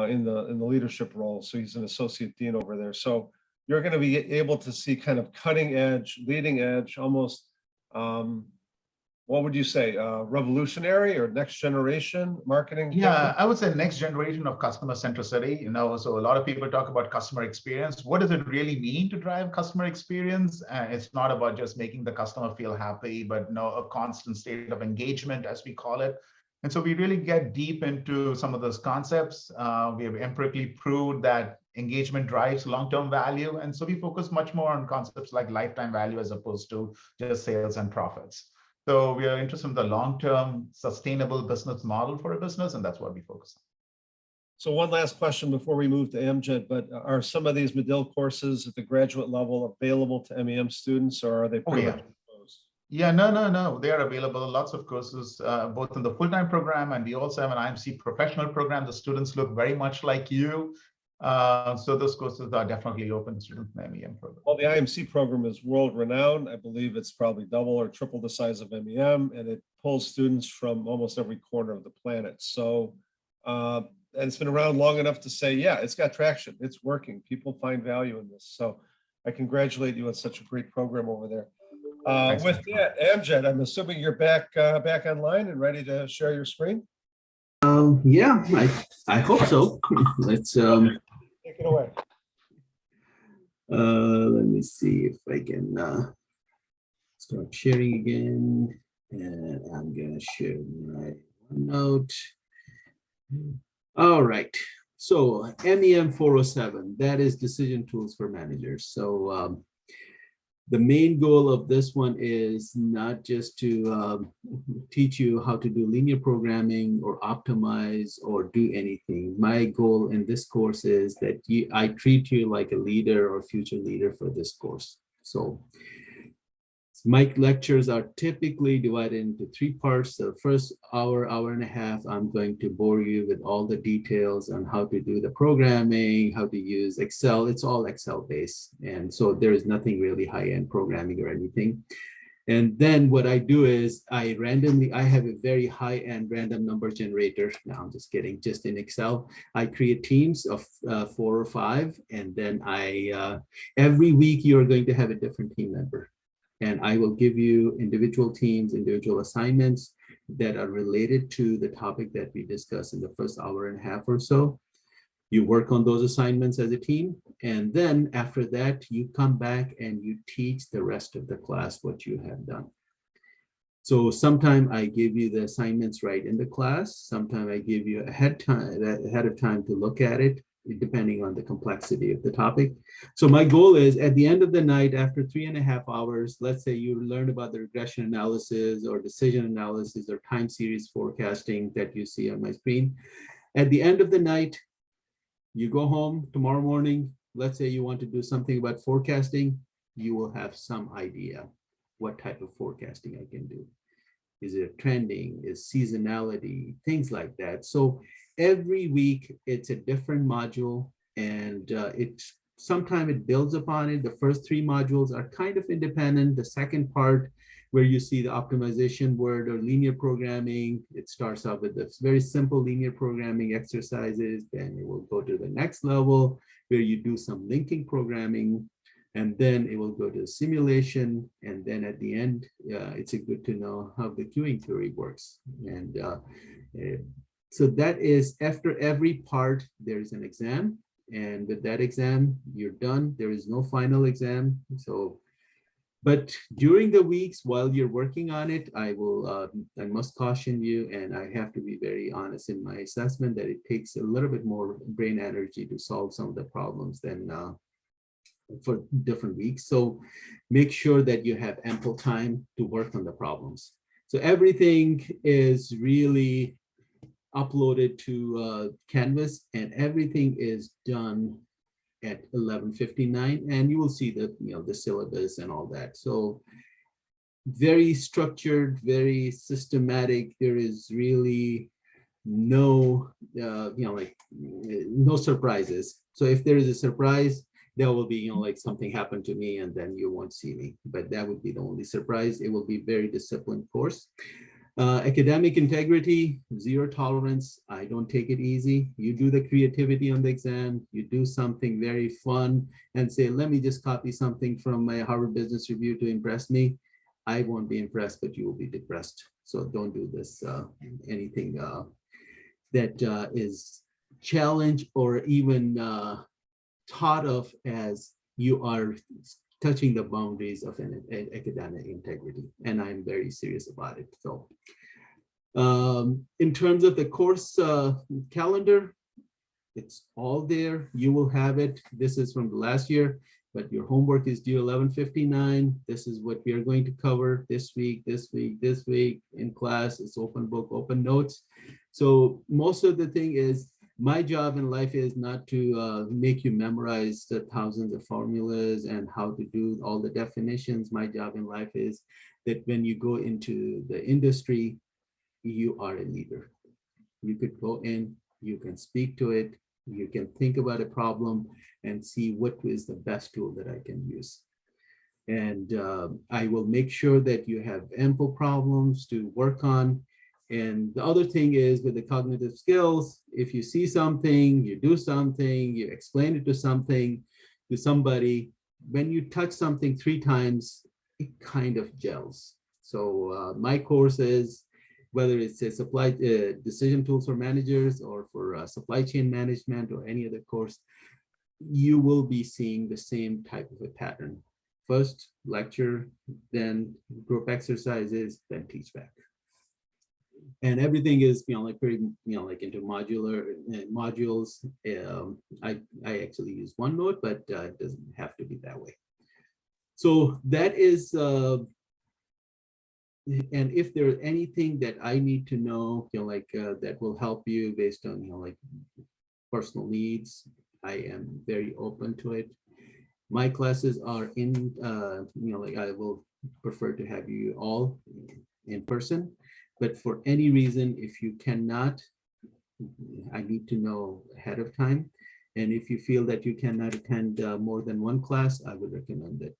in the leadership role. So he's an associate dean over there. So you're going to be able to see kind of cutting edge, leading edge, almost, what would you say, revolutionary or next generation marketing? Yeah, I would say next generation of customer centricity. So a lot of people talk about customer experience. What does it really mean to drive customer experience? It's not about just making the customer feel happy, but a constant state of engagement, as we call it. And so we really get deep into some of those concepts. We have empirically proved that engagement drives long-term value. And so we focus much more on concepts like lifetime value as opposed to just sales and profits. So we are interested in the long-term sustainable business model for a business, and that's what we focus on. So one last question before we move to Amgen, but are some of these Medill courses at the graduate level available to MEM students, or are they pretty much closed? Yeah, no. They are available. Lots of courses, both in the full-time program, and we also have an IMC professional program. The students look very much like you. So those courses are definitely open to students in the MEM program. Well, the IMC program is world-renowned. I believe it's probably double or triple the size of MEM, and it pulls students from almost every corner of the planet. So, and it's been around long enough to say, yeah, it's got traction. It's working. People find value in this. So I congratulate you on such a great program over there. With that, Amjad, I'm assuming you're back online and ready to share your screen. Yeah, I hope so. Let's take it away. Let me see if I can start sharing again, and I'm gonna share my OneNote. All right, so MEM 407, that is decision tools for managers. So the main goal of this one is not just to teach you how to do linear programming or optimize or do anything. My goal in this course is that I treat you like a leader or future leader for this course. So my lectures are typically divided into 3 parts. The first hour and a half, I'm going to bore you with all the details on how to do the programming, how to use Excel. It's all Excel based. And so there is nothing really high-end programming or anything. And then what I do is I have a very high-end random number generator. Now I'm just kidding, just in Excel. I create teams of 4 or 5. And then every week you're going to have a different team member. And I will give you individual teams, individual assignments that are related to the topic that we discussed in the first hour and a half or so. You work on those assignments as a team. And then after that, you come back and you teach the rest of the class what you have done. So sometime I give you the assignments right in the class. Sometime I give you ahead of time to look at it, depending on the complexity of the topic. So my goal is at the end of the night, after 3.5 hours, let's say you learned about the regression analysis or decision analysis or time series forecasting that you see on my screen. At the end of the night, you go home tomorrow morning. Let's say you want to do something about forecasting. You will have some idea what type of forecasting I can do. Is it trending? Is seasonality? Things like that. So every week it's a different module, and sometimes it builds upon it. The first 3 modules are kind of independent. The second part, where you see the optimization word or linear programming, it starts off with this very simple linear programming exercises. Then it will go to the next level where you do some linking programming. And then it will go to simulation. And then at the end, it's good to know how the queuing theory works. And so that is, after every part, there is an exam. And with that exam, you're done. There is no final exam. So, but during the weeks while you're working on it, I must caution you, and I have to be very honest in my assessment, that it takes a little bit more brain energy to solve some of the problems than for different weeks. So make sure that you have ample time to work on the problems. So everything is really uploaded to Canvas, and everything is done at 11:59, and you will see the syllabus and all that. So very structured, very systematic. There is really no no surprises. So if there is a surprise, there will be like something happened to me and then you won't see me, but that would be the only surprise. It will be very disciplined course. Academic integrity, 0 tolerance. I don't take it easy. You do the creativity on the exam, you do something very fun and say, let me just copy something from my Harvard Business Review to impress me. I won't be impressed, but you will be depressed. So don't do this, anything that is challenged or even thought of as you are touching the boundaries of an academic integrity, and I'm very serious about it. So in terms of the course calendar, It's all there. You will have it. This is from the last year, but your homework is due 11:59. This is what we are going to cover this week, this week in class. It's open book, open notes. So most of the thing is, my job in life is not to make you memorize the thousands of formulas and how to do all the definitions. My job in life is that when you go into the industry, you are a leader. You could go in, you can speak to it, you can think about a problem and see what is the best tool that I can use. And I will make sure that you have ample problems to work on. And the other thing is with the cognitive skills, if you see something, you do something, you explain it to somebody, when you touch something 3 times, it kind of gels. So my course is, whether it's a supply decision tools for managers or for supply chain management or any other course, you will be seeing the same type of a pattern. First lecture, then group exercises, then teach back. And everything is, like very, like into modules. I actually use OneNote, but it doesn't have to be that way. So that is, and if there's anything that I need to know, that will help you based on, like personal needs, I am very open to it. My classes are in, like I will prefer to have you all in person, but for any reason, if you cannot, I need to know ahead of time. And if you feel that you cannot attend more than one class, I would recommend that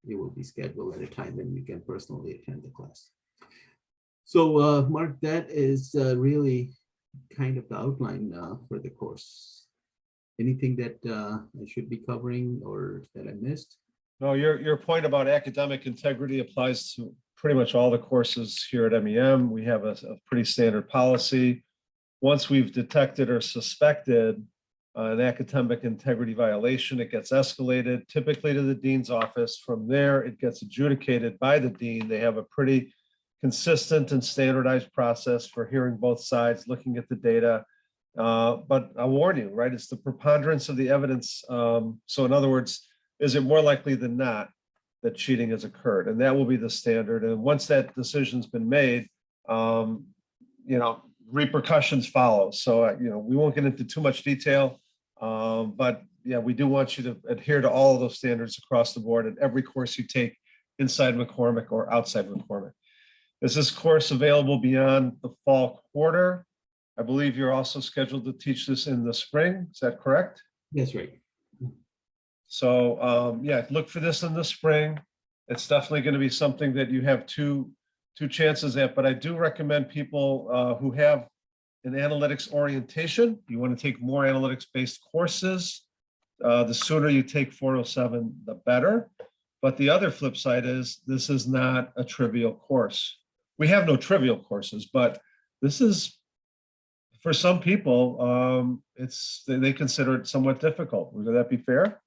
it will be scheduled at a time when you can personally attend the class. So Mark, that is really kind of the outline for the course. Anything that I should be covering or that I missed? No, your point about academic integrity applies to pretty much all the courses here at MEM. We have a pretty standard policy. Once we've detected or suspected an academic integrity violation, it gets escalated typically to the dean's office. From there, it gets adjudicated by the dean. They have a pretty consistent and standardized process for hearing both sides, looking at the data. But I'll warn you, right? It's the preponderance of the evidence. So in other words, is it more likely than not that cheating has occurred? And that will be the standard. And once that decision's been made, repercussions follow. So, we won't get into too much detail, but yeah, we do want you to adhere to all of those standards across the board in every course you take inside McCormick or outside McCormick. Is this course available beyond the fall quarter? I believe you're also scheduled to teach this in the spring. Is that correct? That's right. So yeah, look for this in the spring. It's definitely going to be something that you have two chances at, but I do recommend people who have an analytics orientation, you want to take more analytics-based courses. The sooner you take 407, the better. But the other flip side is this is not a trivial course. We have no trivial courses, but this is, for some people, they consider it somewhat difficult. Would that be fair?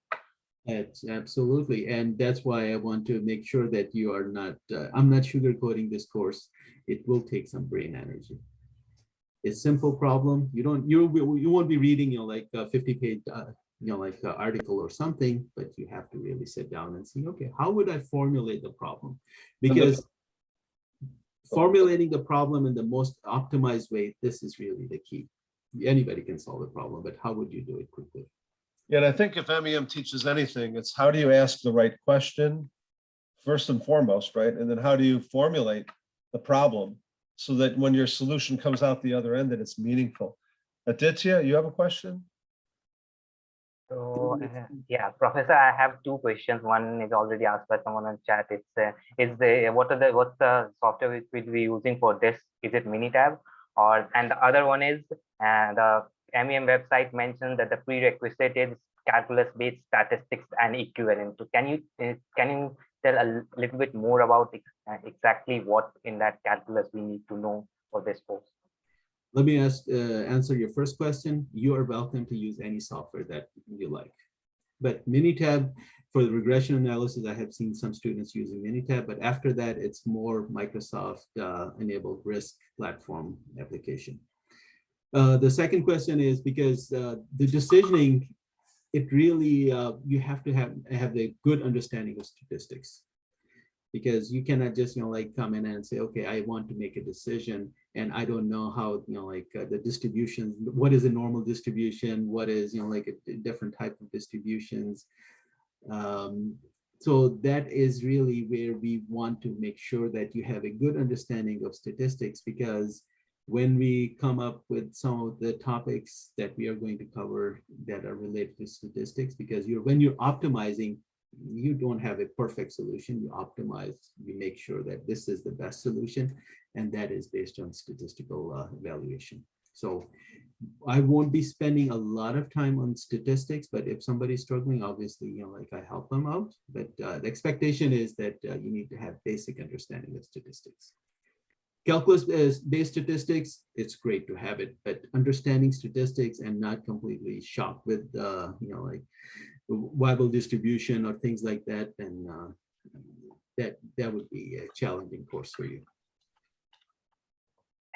It's absolutely. And that's why I want to make sure that you are not, I'm not sugarcoating this course. It will take some brain energy. It's a simple problem. You won't be reading, like a 50-page, article or something, but you have to really sit down and see, okay, how would I formulate the problem? Because formulating the problem in the most optimized way, this is really the key. Anybody can solve the problem, but how would you do it quickly? Yeah, and I think if MEM teaches anything, it's how do you ask the right question first and foremost, right? And then how do you formulate the problem so that when your solution comes out the other end, that it's meaningful. Aditya, you have a question? So yeah, Professor, I have 2 questions. One is already asked by someone on chat. What's the software which we'll be using for this? Is it Minitab? And the other one is the MEM website mentioned that the prerequisite is calculus-based statistics and equivalent. So can you tell a little bit more about exactly what in that calculus we need to know for this course? Let me answer your first question. You are welcome to use any software that you like. But Minitab, for the regression analysis, I have seen some students using Minitab, but after that, it's more Microsoft enabled risk platform application. The second question is because the decisioning, it really, you have to have a good understanding of statistics, because you cannot just, like come in and say, okay, I want to make a decision and I don't know how, the distribution, what is a normal distribution, what is, like a different type of distributions. So that is really where we want to make sure that you have a good understanding of statistics, because when we come up with some of the topics that we are going to cover that are related to statistics, because when you're optimizing, you don't have a perfect solution. You optimize, you make sure that this is the best solution, and that is based on statistical evaluation. So I won't be spending a lot of time on statistics, but if somebody's struggling, obviously, I help them out. But the expectation is that you need to have basic understanding of statistics. Calculus-based statistics, it's great to have it, but understanding statistics and not completely shocked with, like Weibull distribution or things like that, then that would be a challenging course for you.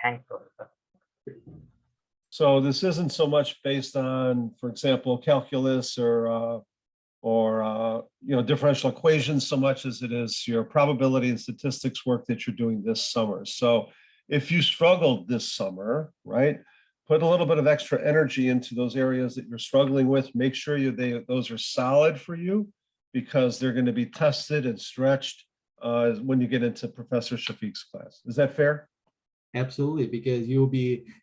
Thanks, Professor. So this isn't so much based on, for example, calculus or differential equations so much as it is your probability and statistics work that you're doing this summer. So if you struggled this summer, right, put a little bit of extra energy into those areas that you're struggling with. Make sure those are solid for you, because they're going to be tested and stretched when you get into Professor Shafiq's class. Is that fair? Absolutely, because you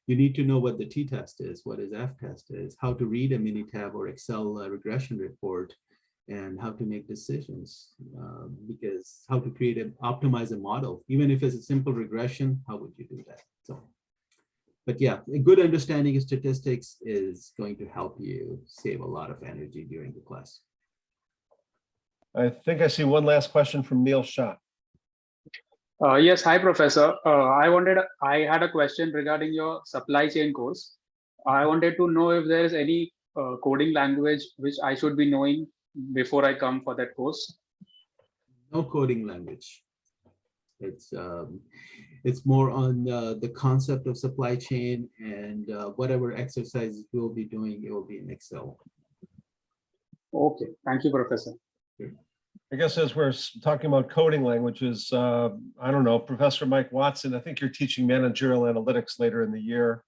need to know what the t-test is, what is f-test is, how to read a Minitab or Excel regression report, and how to make decisions, because how to optimize a model, even if it's a simple regression, how would you do that? So, but yeah, a good understanding of statistics is going to help you save a lot of energy during the class. I think I see one last question from Neil Shah. Yes, hi, Professor. I had a question regarding your supply chain course. I wanted to know if there is any coding language which I should be knowing before I come for that course. No coding language. It's more on the concept of supply chain, and whatever exercises we'll be doing, it will be in Excel. Okay, thank you, Professor. Sure. I guess as we're talking about coding languages, I don't know, Professor Mike Watson, I think you're teaching managerial analytics later in the year.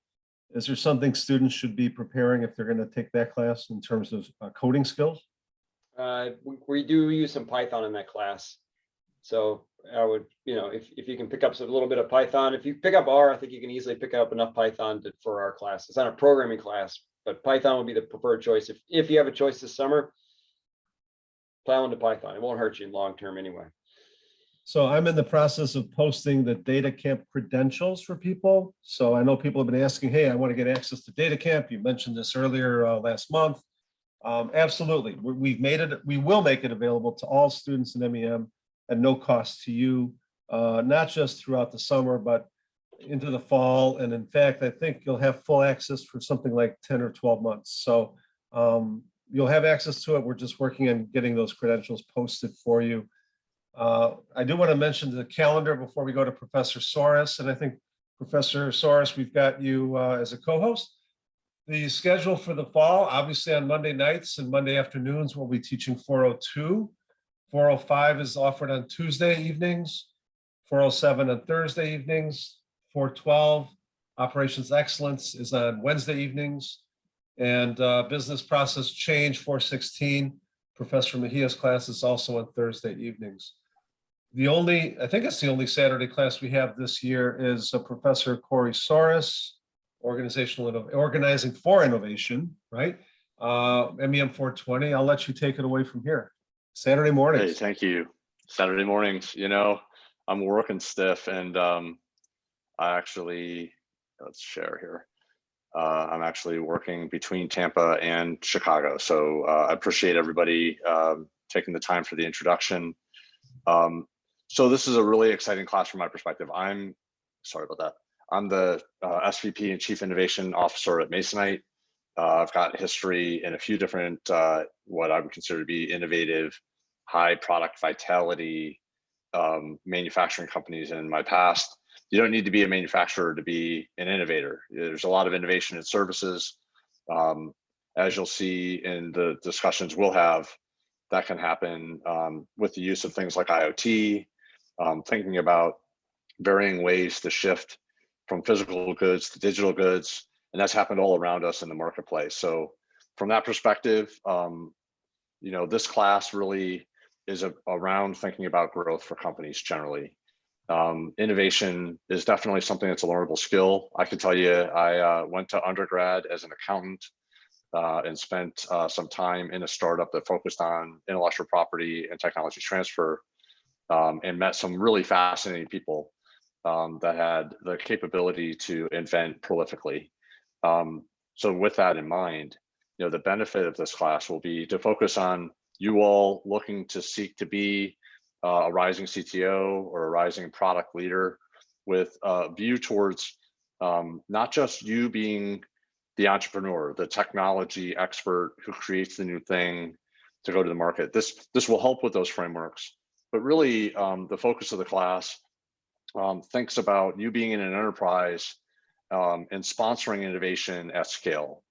Is there something students should be preparing if they're going to take that class in terms of coding skills? We do use some Python in that class. So I would, if you can pick up a little bit of Python, if you pick up R, I think you can easily pick up enough Python for our class. It's not a programming class, but Python would be the preferred choice. If you have a choice this summer, plow into Python. It won't hurt you in long term anyway. So I'm in the process of posting the Datacamp credentials for people. So I know people have been asking, hey, I want to get access to Datacamp. You mentioned this earlier last month. Absolutely. We will make it available to all students in MEM at no cost to you, not just throughout the summer, but into the fall. And in fact, I think you'll have full access for something like 10 or 12 months. So you'll have access to it. We're just working on getting those credentials posted for you. I do want to mention the calendar before we go to Professor Soros. And I think, Professor Soros, we've got you as a co-host. The schedule for the fall, obviously on Monday nights and Monday afternoons, we'll be teaching 402. 405 is offered on Tuesday evenings, 407 on Thursday evenings, 412, Operations Excellence is on Wednesday evenings, and Business Process Change 416, Professor Mejia's class is also on Thursday evenings. I think it's the only Saturday class we have this year is Professor Corey Soros, Organizing for Innovation, right? MEM 420. I'll let you take it away from here. Saturday mornings. Hey, thank you. Saturday mornings, I'm working stiff, and I actually, let's share here. I'm actually working between Tampa and Chicago. So I appreciate everybody taking the time for the introduction. So this is a really exciting class from my perspective. Sorry about that. I'm the SVP and Chief Innovation Officer at Masonite. I've got history in a few different, what I would consider to be innovative, high product vitality manufacturing companies in my past. You don't need to be a manufacturer to be an innovator. There's a lot of innovation in services. As you'll see in the discussions we'll have, that can happen with the use of things like IoT, thinking about varying ways to shift from physical goods to digital goods. And that's happened all around us in the marketplace. So from that perspective, this class really is around thinking about growth for companies generally. Innovation is definitely something that's a learnable skill. I can tell you, I went to undergrad as an accountant and spent some time in a startup that focused on intellectual property and technology transfer, and met some really fascinating people that had the capability to invent prolifically. So with that in mind, the benefit of this class will be to focus on you all looking to seek to be a rising CTO or a rising product leader with a view towards not just you being the entrepreneur, the technology expert who creates the new thing to go to the market. This will help with those frameworks, but really the focus of the class thinks about you being in an enterprise and sponsoring innovation at scale.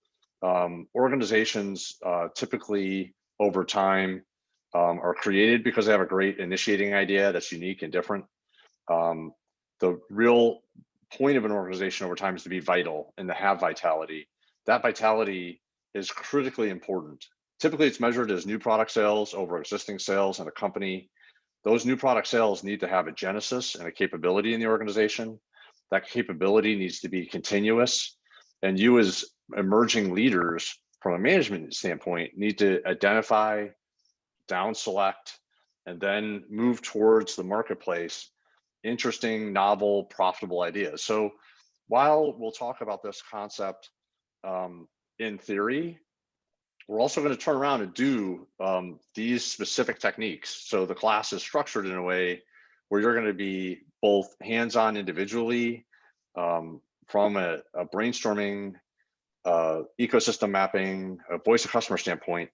Organizations typically over time are created because they have a great initiating idea that's unique and different. The real point of an organization over time is to be vital and to have vitality. That vitality is critically important. Typically, it's measured as new product sales over existing sales in a company. Those new product sales need to have a genesis and a capability in the organization. That capability needs to be continuous. And you as emerging leaders from a management standpoint need to identify, down select, and then move towards the marketplace interesting, novel, profitable ideas. So while we'll talk about this concept in theory, we're also going to turn around and do these specific techniques. So the class is structured in a way where you're going to be both hands-on individually from a brainstorming, ecosystem mapping, a voice of customer standpoint,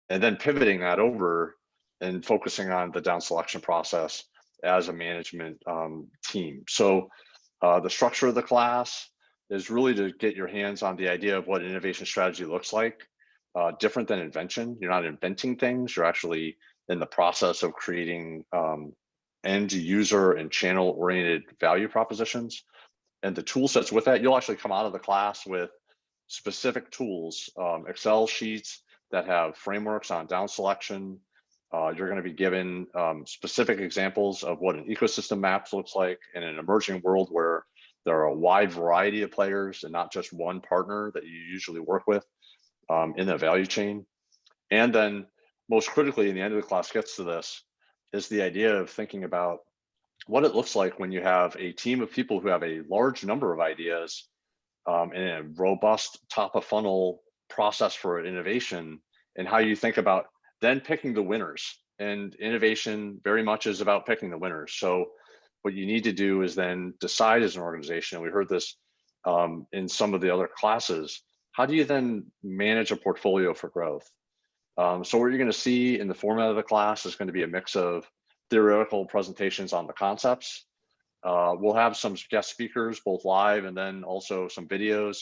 and then pivoting that over and focusing on the down selection process as a management team. So the structure of the class is really to get your hands on the idea of what innovation strategy looks like. Different than invention. You're not inventing things, you're actually in the process of creating end user and channel oriented value propositions. And the tool sets with that, you'll actually come out of the class with specific tools, Excel sheets that have frameworks on down selection. You're going to be given specific examples of what an ecosystem map looks like in an emerging world where there are a wide variety of players and not just one partner that you usually work with in the value chain. And then most critically, in the end of the class gets to this, is the idea of thinking about what it looks like when you have a team of people who have a large number of ideas and a robust top of funnel process for innovation, and how you think about then picking the winners. And innovation very much is about picking the winners. So what you need to do is then decide as an organization, and we heard this in some of the other classes, how do you then manage a portfolio for growth? So what you're going to see in the format of the class is going to be a mix of theoretical presentations on the concepts. We'll have some guest speakers, both live and then also some videos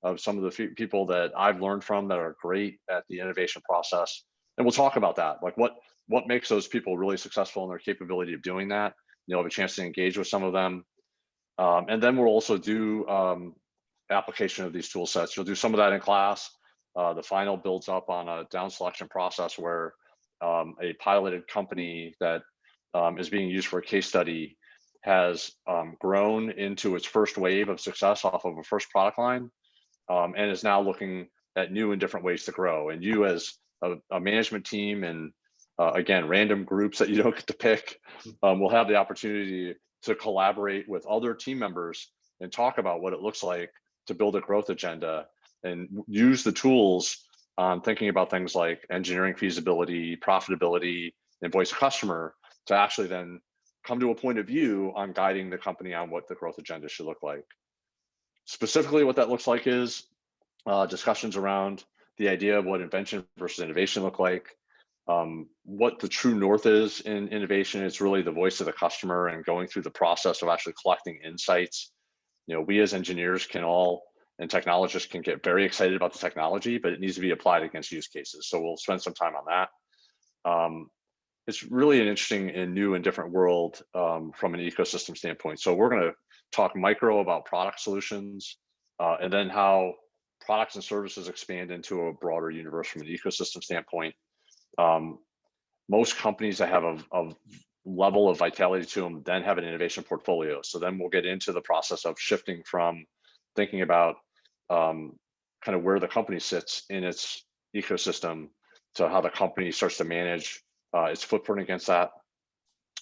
of some of the people that I've learned from that are great at the innovation process. And we'll talk about that, like what makes those people really successful in their capability of doing that. You'll have a chance to engage with some of them. And then we'll also do application of these tool sets. You'll do some of that in class. The final builds up on a down selection process where a piloted company that is being used for a case study has grown into its first wave of success off of a first product line and is now looking at new and different ways to grow. And you as a management team and again, random groups that you don't get to pick will have the opportunity to collaborate with other team members and talk about what it looks like to build a growth agenda and use the tools on thinking about things like engineering feasibility, profitability, and voice of customer to actually then come to a point of view on guiding the company on what the growth agenda should look like. Specifically, what that looks like is discussions around the idea of what invention versus innovation look like, what the true north is in innovation. It's really the voice of the customer and going through the process of actually collecting insights. We as engineers and technologists can get very excited about the technology, but it needs to be applied against use cases. So we'll spend some time on that. It's really an interesting and new and different world from an ecosystem standpoint. So we're going to talk micro about product solutions and then how products and services expand into a broader universe from an ecosystem standpoint. Most companies that have a level of vitality to them then have an innovation portfolio. So then we'll get into the process of shifting from thinking about kind of where the company sits in its ecosystem to how the company starts to manage its footprint against that.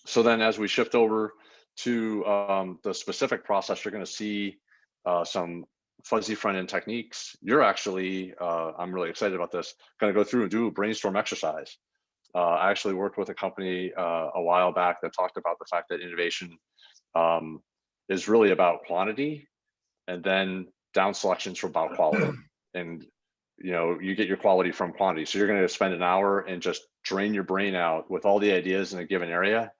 So then as we shift over to the specific process, you're going to see some fuzzy front end techniques. You're actually, I'm really excited about this, going to go through and do a brainstorm exercise. I actually worked with a company a while back that talked about the fact that innovation is really about quantity, and then down selections are about quality. And you get your quality from quantity. So you're going to spend an hour and just drain your brain out with all the ideas in a given area,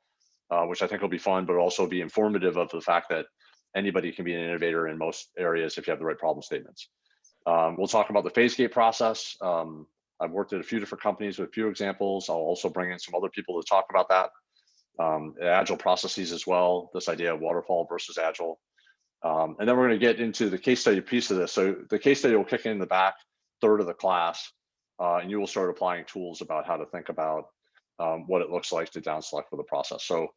which I think will be fun, but also be informative of the fact that anybody can be an innovator in most areas if you have the right problem statements. We'll talk about the phase gate process. I've worked at a few different companies with a few examples. I'll also bring in some other people to talk about that. Agile processes as well, this idea of waterfall versus agile. And then we're going to get into the case study piece of this. So the case study will kick in the back third of the class, and you will start applying tools about how to think about what it looks like to down select for the process. So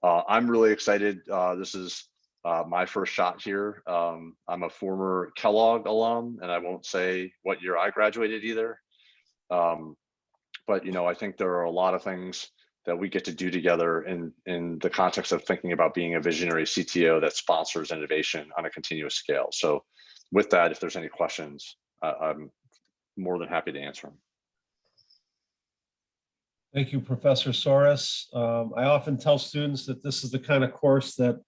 I'm really excited. This is my first shot here. I'm a former Kellogg alum, and I won't say what year I graduated either. But I think there are a lot of things that we get to do together in the context of thinking about being a visionary CTO that sponsors innovation on a continuous scale. So with that, if there's any questions, I'm more than happy to answer them. Thank you, Professor Soros. I often tell students that this is the kind of course that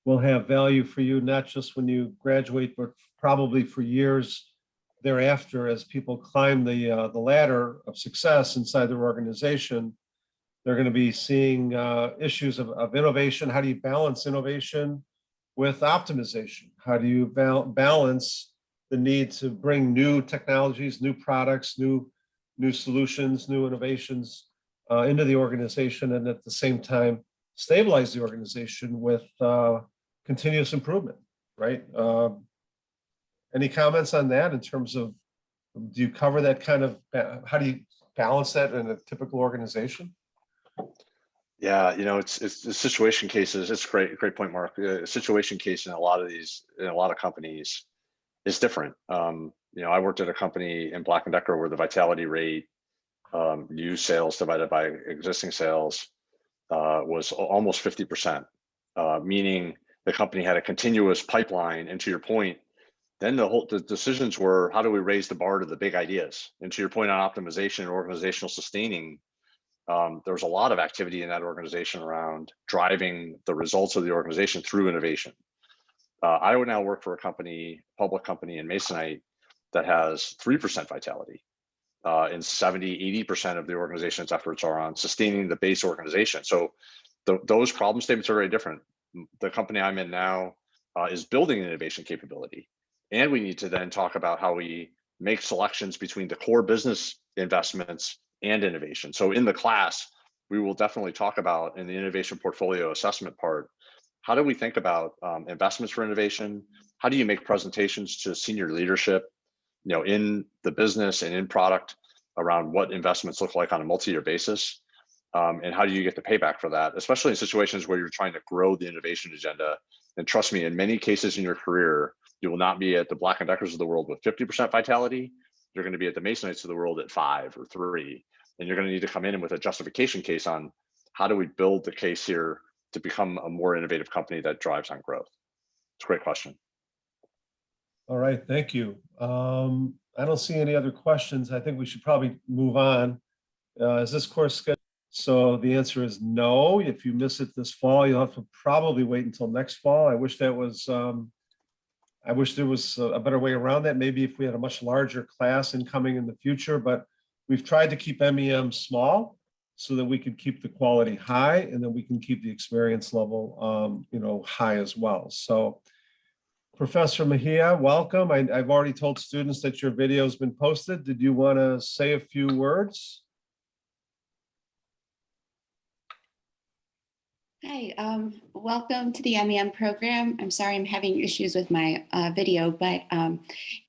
will have value for you, not just when you graduate, but probably for years thereafter as people climb the ladder of success inside their organization. They're going to be seeing issues of innovation. How do you balance innovation with optimization? How do you balance the need to bring new technologies, new products, new solutions, new innovations into the organization, and at the same time stabilize the organization with continuous improvement, right? Any comments on that in terms of, do you cover that kind of, how do you balance that in a typical organization? Yeah, it's the situation cases. It's great point, Mark. A situation case in a lot of companies is different. I worked at a company in Black & Decker where the vitality rate, new sales divided by existing sales, was almost 50%, meaning the company had a continuous pipeline. And to your point, then the decisions were, how do we raise the bar to the big ideas? And to your point on optimization and organizational sustaining, there was a lot of activity in that organization around driving the results of the organization through innovation. I would now work for a public company in Masonite that has 3% vitality, and 70–80% of the organization's efforts are on sustaining the base organization. So those problem statements are very different. The company I'm in now is building an innovation capability. And we need to then talk about how we make selections between the core business investments and innovation. So in the class, we will definitely talk about, in the innovation portfolio assessment part, how do we think about investments for innovation? How do you make presentations to senior leadership, in the business and in product around what investments look like on a multi-year basis? And how do you get the payback for that, especially in situations where you're trying to grow the innovation agenda? And trust me, in many cases in your career, you will not be at the Black & Deckers of the world with 50% vitality. You're going to be at the Masonites of the world at 5 or 3. And you're going to need to come in with a justification case on how do we build the case here to become a more innovative company that drives on growth. It's a great question. All right, thank you. I don't see any other questions. I think we should probably move on. Is this course scheduled? So the answer is no. If you miss it this fall, you'll have to probably wait until next fall. I wish there was a better way around that. Maybe if we had a much larger class incoming in the future, but we've tried to keep MEM small so that we could keep the quality high and then we can keep the experience level, high as well. So Professor Mejia, welcome. I've already told students that your video has been posted. Did you want to say a few words? Hi, welcome to the MEM program. I'm sorry I'm having issues with my video, but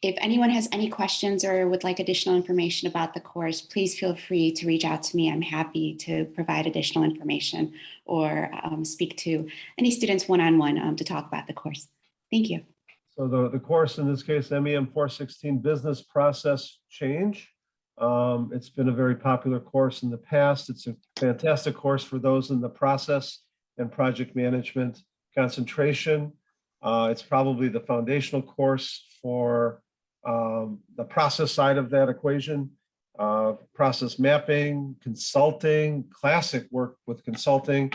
if anyone has any questions or would like additional information about the course, please feel free to reach out to me. I'm happy to provide additional information or speak to any students one-on-one to talk about the course. Thank you. So the course, in this case, MEM 416 Business Process Change. It's been a very popular course in the past. It's a fantastic course for those in the process and project management concentration. It's probably the foundational course for the process side of that equation. Process mapping, consulting, classic work with consulting,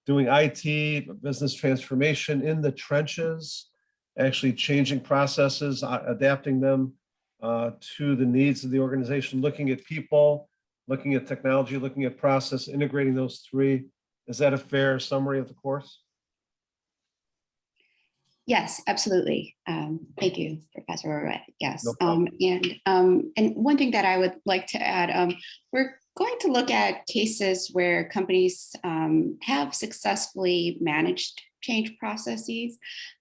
doing IT, business transformation in the trenches, actually changing processes, adapting them to the needs of the organization, looking at people, looking at technology, looking at process, integrating those three. Is that a fair summary of the course? Yes, absolutely. Thank you, Professor Roret. Yes. No problem. And one thing that I would like to add, we're going to look at cases where companies have successfully managed change processes,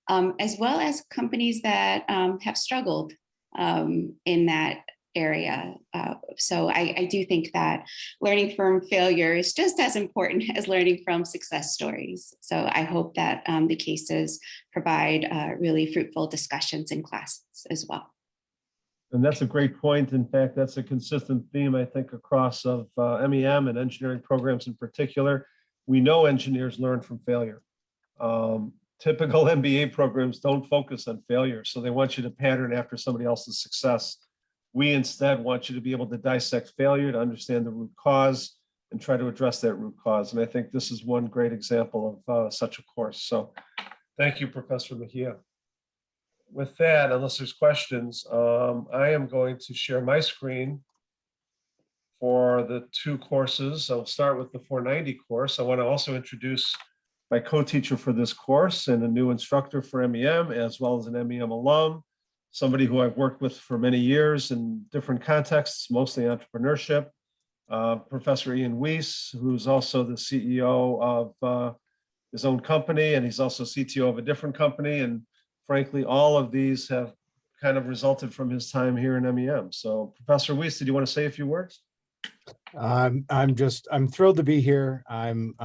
as well as companies that have struggled in that area. So I do think that learning from failure is just as important as learning from success stories. So I hope that the cases provide really fruitful discussions in classes as well. And that's a great point. In fact, that's a consistent theme, I think, across of MEM and engineering programs in particular. We know engineers learn from failure. Typical MBA programs don't focus on failure, so they want you to pattern after somebody else's success. We instead want you to be able to dissect failure, to understand the root cause, and try to address that root cause. And I think this is one great example of such a course. So thank you, Professor Mejia. With that, unless there's questions, I am going to share my screen for the two courses. I'll start with the 490 course. I want to also introduce my co-teacher for this course and a new instructor for MEM, as well as an MEM alum, somebody who I've worked with for many years in different contexts, mostly entrepreneurship, Professor Ian Weiss, who's also the CEO of his own company, and he's also CTO of a different company. And frankly, all of these have kind of resulted from his time here in MEM. So Professor Weiss, did you want to say a few words? I'm thrilled to be here. I'm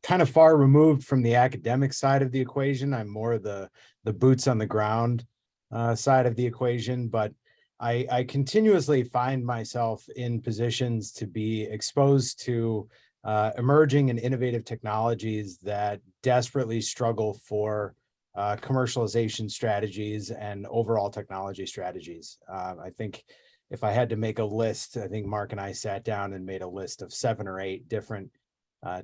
kind of far removed from the academic side of the equation. I'm more the boots on the ground side of the equation, but I continuously find myself in positions to be exposed to emerging and innovative technologies that desperately struggle for commercialization strategies and overall technology strategies. I think if I had to make a list, I think Mark and I sat down and made a list of 7 or 8 different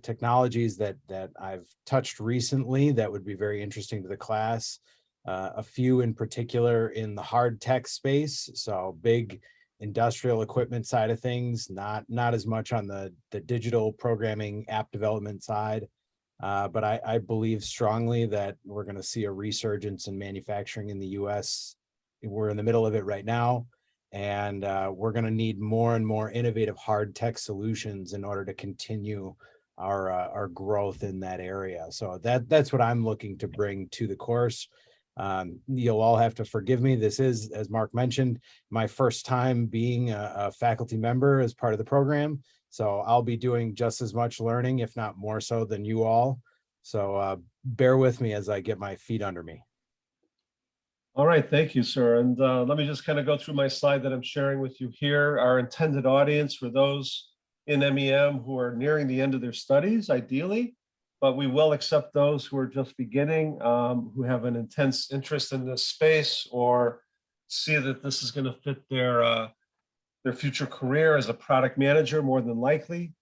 technologies that I've touched recently that would be very interesting to the class. A few in particular in the hard tech space, so big industrial equipment side of things, not as much on the digital programming app development side. But I believe strongly that we're going to see a resurgence in manufacturing in the US. We're in the middle of it right now, and we're going to need more and more innovative hard tech solutions in order to continue our growth in that area. So that's what I'm looking to bring to the course. You'll all have to forgive me. This is, as Mark mentioned, my first time being a faculty member as part of the program. So I'll be doing just as much learning, if not more so than you all. So bear with me as I get my feet under me. All right, thank you, sir. And let me just kind of go through my slide that I'm sharing with you here. Our intended audience for those in MEM who are nearing the end of their studies, ideally, but we will accept those who are just beginning, who have an intense interest in this space or see that this is going to fit their future career as a product manager, more than likely.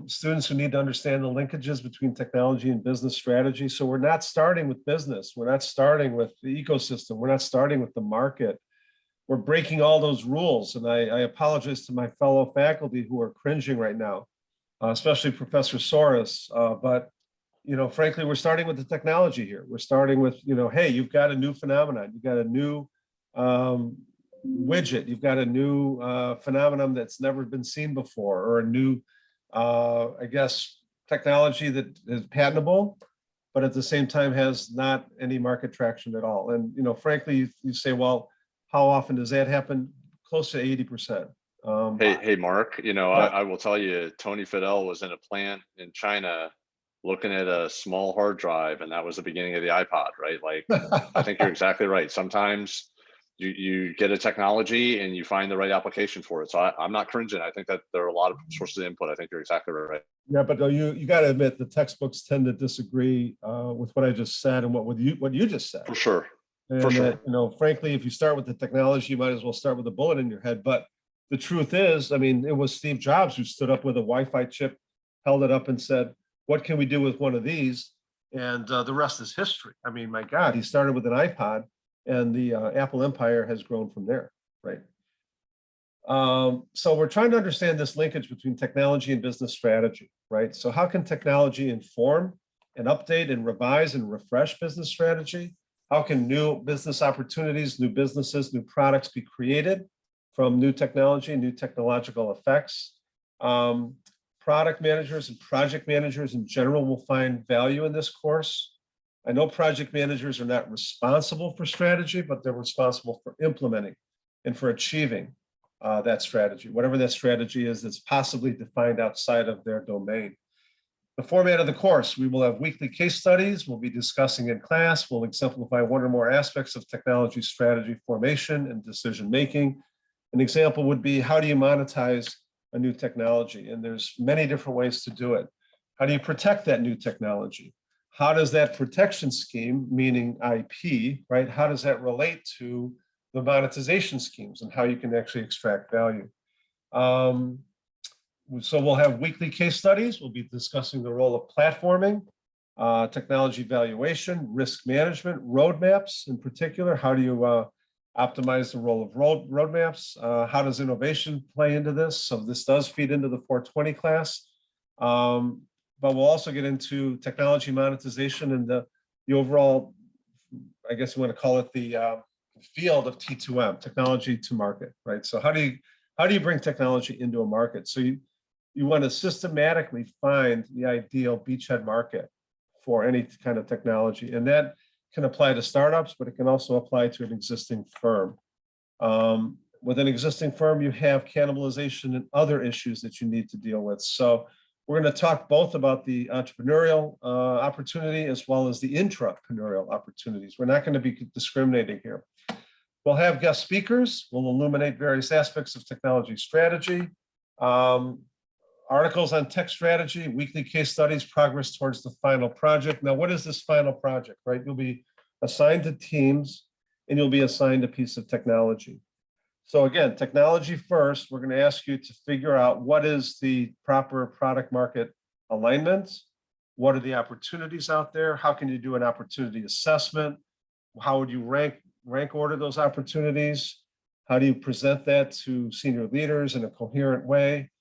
Students who need to understand the linkages between technology and business strategy. So we're not starting with business. We're not starting with the ecosystem. We're not starting with the market. we're breaking all those rules. And I apologize to my fellow faculty who are cringing right now, especially Professor Soros. But, you know, frankly, we're starting with the technology here. We're starting with, you know, hey, you've got a new phenomenon. You've got a new widget. You've got a new phenomenon that's never been seen before, or a new, I guess, technology that is patentable, but at the same time has not any market traction at all. And, you know, frankly, you say, well, how often does that happen? Close to 80%. Hey, Mark, you know, Yeah. I will tell you, Tony Fadell was in a plant in China looking at a small hard drive, and that was the beginning of the iPod, right? Like, I think you're exactly right. Sometimes you get a technology and you find the right application for it. So I'm not cringing. I think that there are a lot of sources of input. I think you're exactly right. Yeah, but you got to admit the textbooks tend to disagree with what I just said and what you just said. For sure. And For sure. you know, frankly, if you start with the technology, you might as well start with a bullet in your head. But the truth is, I mean, it was Steve Jobs who stood up with a Wi-Fi chip, held it up and said, what can we do with one of these? And the rest is history. I mean, my God, he started with an iPod, and the Apple empire has grown from there, right? So we're trying to understand this linkage between technology and business strategy, right? So how can technology inform and update and revise and refresh business strategy? How can new business opportunities, new businesses, new products be created from new technology, new technological effects? Product managers and project managers in general will find value in this course. I know project managers are not responsible for strategy, but they're responsible for implementing and for achieving that strategy, whatever that strategy is that's possibly defined outside of their domain. The format of the course, we will have weekly case studies. We'll be discussing in class. We'll exemplify one or more aspects of technology strategy formation and decision-making. An example would be, how do you monetize a new technology? And there's many different ways to do it. How do you protect that new technology? How does that protection scheme, meaning IP, right? How does that relate to the monetization schemes and how you can actually extract value? So we'll have weekly case studies. We'll be discussing the role of platforming, technology evaluation, risk management, roadmaps in particular. How do you optimize the role of roadmaps? How does innovation play into this? So this does feed into the 420 class. But we'll also get into technology monetization and the overall, I guess you want to call it the field of T2M, technology to market, right? So how do you bring technology into a market? So you want to systematically find the ideal beachhead market for any kind of technology. And that can apply to startups, but it can also apply to an existing firm. With an existing firm, you have cannibalization and other issues that you need to deal with. So we're going to talk both about the entrepreneurial opportunity as well as the intrapreneurial opportunities. We're not going to be discriminating here. We'll have guest speakers. We'll illuminate various aspects of technology strategy. Articles on tech strategy, weekly case studies, progress towards the final project. Now, what is this final project, right? You'll be assigned to teams and you'll be assigned a piece of technology. So again, technology first, we're going to ask you to figure out what is the proper product market alignment? What are the opportunities out there? How can you do an opportunity assessment? How would you rank order those opportunities? How do you present that to senior leaders in a coherent way?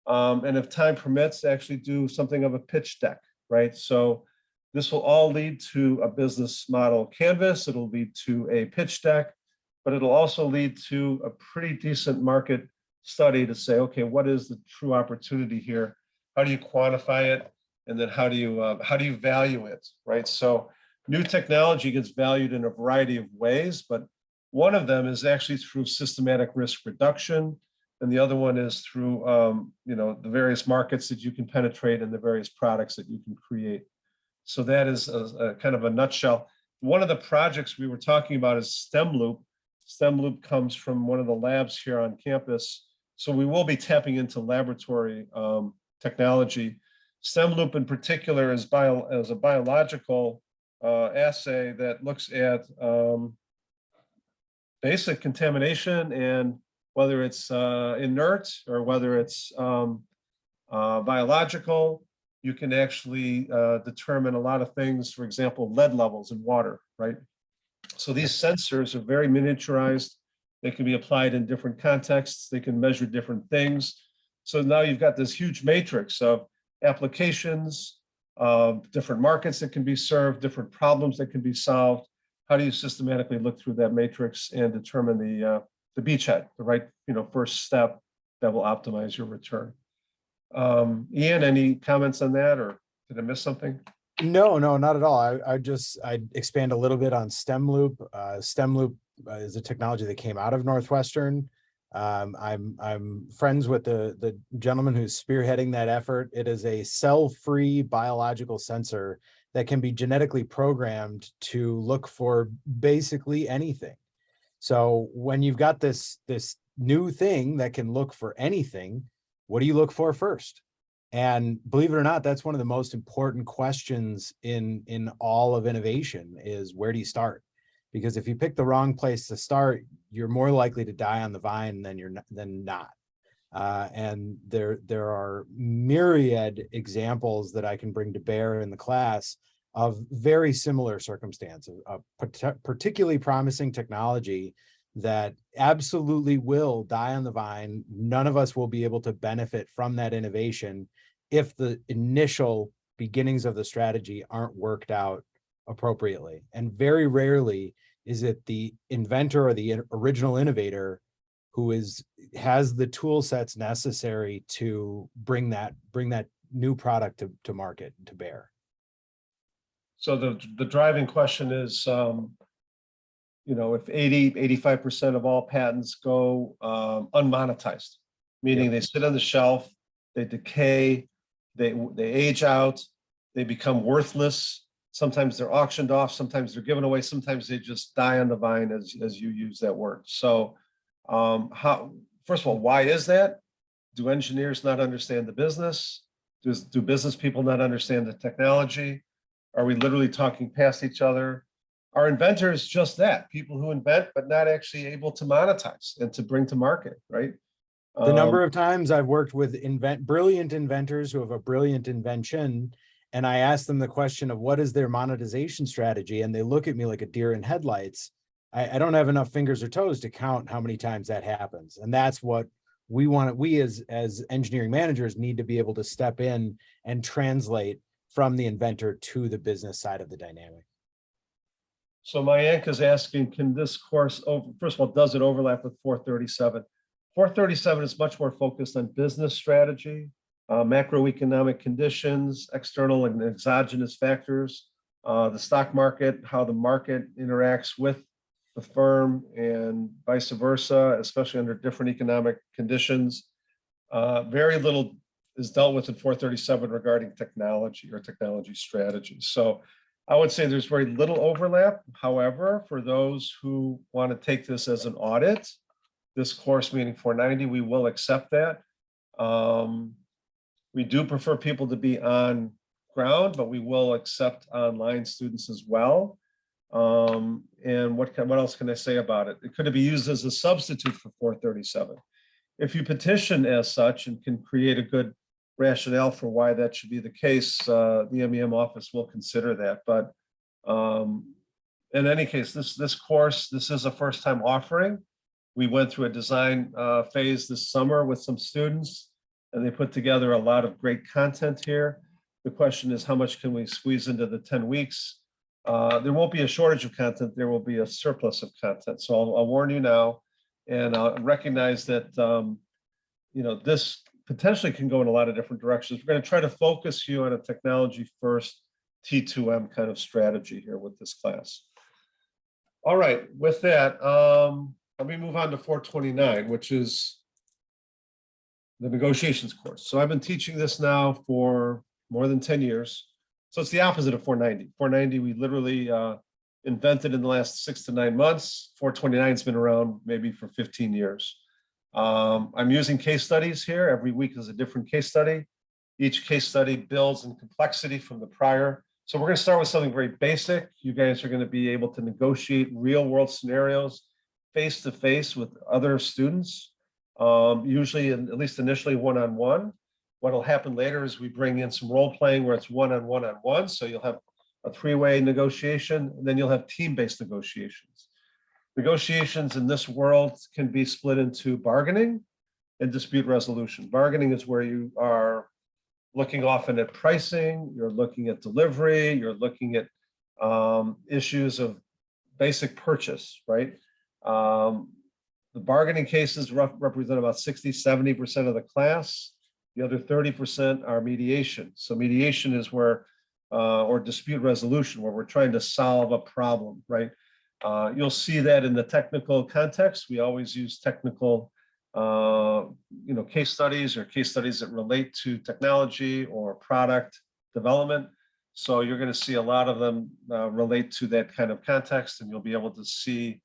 And if time permits, actually do something of a pitch deck, right? So this will all lead to a business model canvas. It'll lead to a pitch deck, but it'll also lead to a pretty decent market study to say, okay, what is the true opportunity here? How do you quantify it? And then how do you value it, right? So new technology gets valued in a variety of ways, but one of them is actually through systematic risk reduction. And the other one is through the various markets that you can penetrate and the various products that you can create. So that is a kind of a nutshell. One of the projects we were talking about is STEM Loop. STEM Loop comes from one of the labs here on campus. So we will be tapping into laboratory technology. STEM Loop in particular is a biological assay that looks at basic contamination, and whether it's inert or whether it's biological, you can actually determine a lot of things, for example, lead levels in water, right? So these sensors are very miniaturized. They can be applied in different contexts. They can measure different things. So now you've got this huge matrix of applications, different markets that can be served, different problems that can be solved. How do you systematically look through that matrix and determine the beachhead, the right, first step that will optimize your return? Ian, any comments on that, or did I miss something? No, not at all. I'd expand a little bit on STEM Loop. STEM Loop is a technology that came out of Northwestern. I'm friends with the gentleman who's spearheading that effort. It is a cell-free biological sensor that can be genetically programmed to look for basically anything. So when you've got this new thing that can look for anything, what do you look for first? And believe it or not, that's one of the most important questions in all of innovation is, where do you start? Because if you pick the wrong place to start, you're more likely to die on the vine than not. And there are myriad examples that I can bring to bear in the class of very similar circumstances, of particularly promising technology that absolutely will die on the vine. None of us will be able to benefit from that innovation if the initial beginnings of the strategy aren't worked out appropriately. And very rarely is it the inventor or the original innovator who has the tool sets necessary to bring that new product to market, to bear. So the driving question is, if 85% of all patents go unmonetized, meaning they sit on the shelf, they decay, they age out, they become worthless. Sometimes they're auctioned off, sometimes they're given away, sometimes they just die on the vine, as you use that word. So first of all, why is that? Do engineers not understand the business? Do business people not understand the technology? Are we literally talking past each other? Are inventors just that? People who invent, but not actually able to monetize and to bring to market, right? The number of times I've worked with brilliant inventors who have a brilliant invention, and I ask them the question of what is their monetization strategy, and they look at me like a deer in headlights. I don't have enough fingers or toes to count how many times that happens. And that's what we want. We as engineering managers need to be able to step in and translate from the inventor to the business side of the dynamic. So Mayank is asking, can this course, first of all, does it overlap with 437? 437 is much more focused on business strategy, macroeconomic conditions, external and exogenous factors, the stock market, how the market interacts with the firm and vice versa, especially under different economic conditions. Very little is dealt with in 437 regarding technology or technology strategy. So I would say there's very little overlap. However, for those who want to take this as an audit, this course, meaning 490, we will accept that. We do prefer people to be on ground, but we will accept online students as well. And what else can I say about it? It could be used as a substitute for 437. If you petition as such and can create a good rationale for why that should be the case, the MEM office will consider that. But in any case, this course, this is a first-time offering. We went through a design phase this summer with some students, and they put together a lot of great content here. The question is, how much can we squeeze into the 10 weeks? There won't be a shortage of content. There will be a surplus of content. So I'll warn you now, and I'll recognize that this potentially can go in a lot of different directions. We're going to try to focus you on a technology first T2M kind of strategy here with this class. All right, with that, let me move on to 429, which is the negotiations course. So I've been teaching this now for more than 10 years. So it's the opposite of 490. 490, we literally invented in the last 6 to 9 months. 429 has been around maybe for 15 years. I'm using case studies here. Every week is a different case study. Each case study builds in complexity from the prior. So we're going to start with something very basic. You guys are going to be able to negotiate real world scenarios face to face with other students, usually, at least initially, one-on-one. What will happen later is we bring in some role playing where it's one-on-one-on-one. So you'll have a three-way negotiation, and then you'll have team-based negotiations. negotiations in this world can be split into bargaining and dispute resolution. Bargaining is where you are looking often at pricing, you're looking at delivery, you're looking at issues of basic purchase, right? The bargaining cases represent about 60–70% of the class. The other 30% are mediation. So mediation is where, or dispute resolution, where we're trying to solve a problem, right? You'll see that in the technical context. We always use technical case studies or case studies that relate to technology or product development. So you're going to see a lot of them relate to that kind of context, and you'll be able to see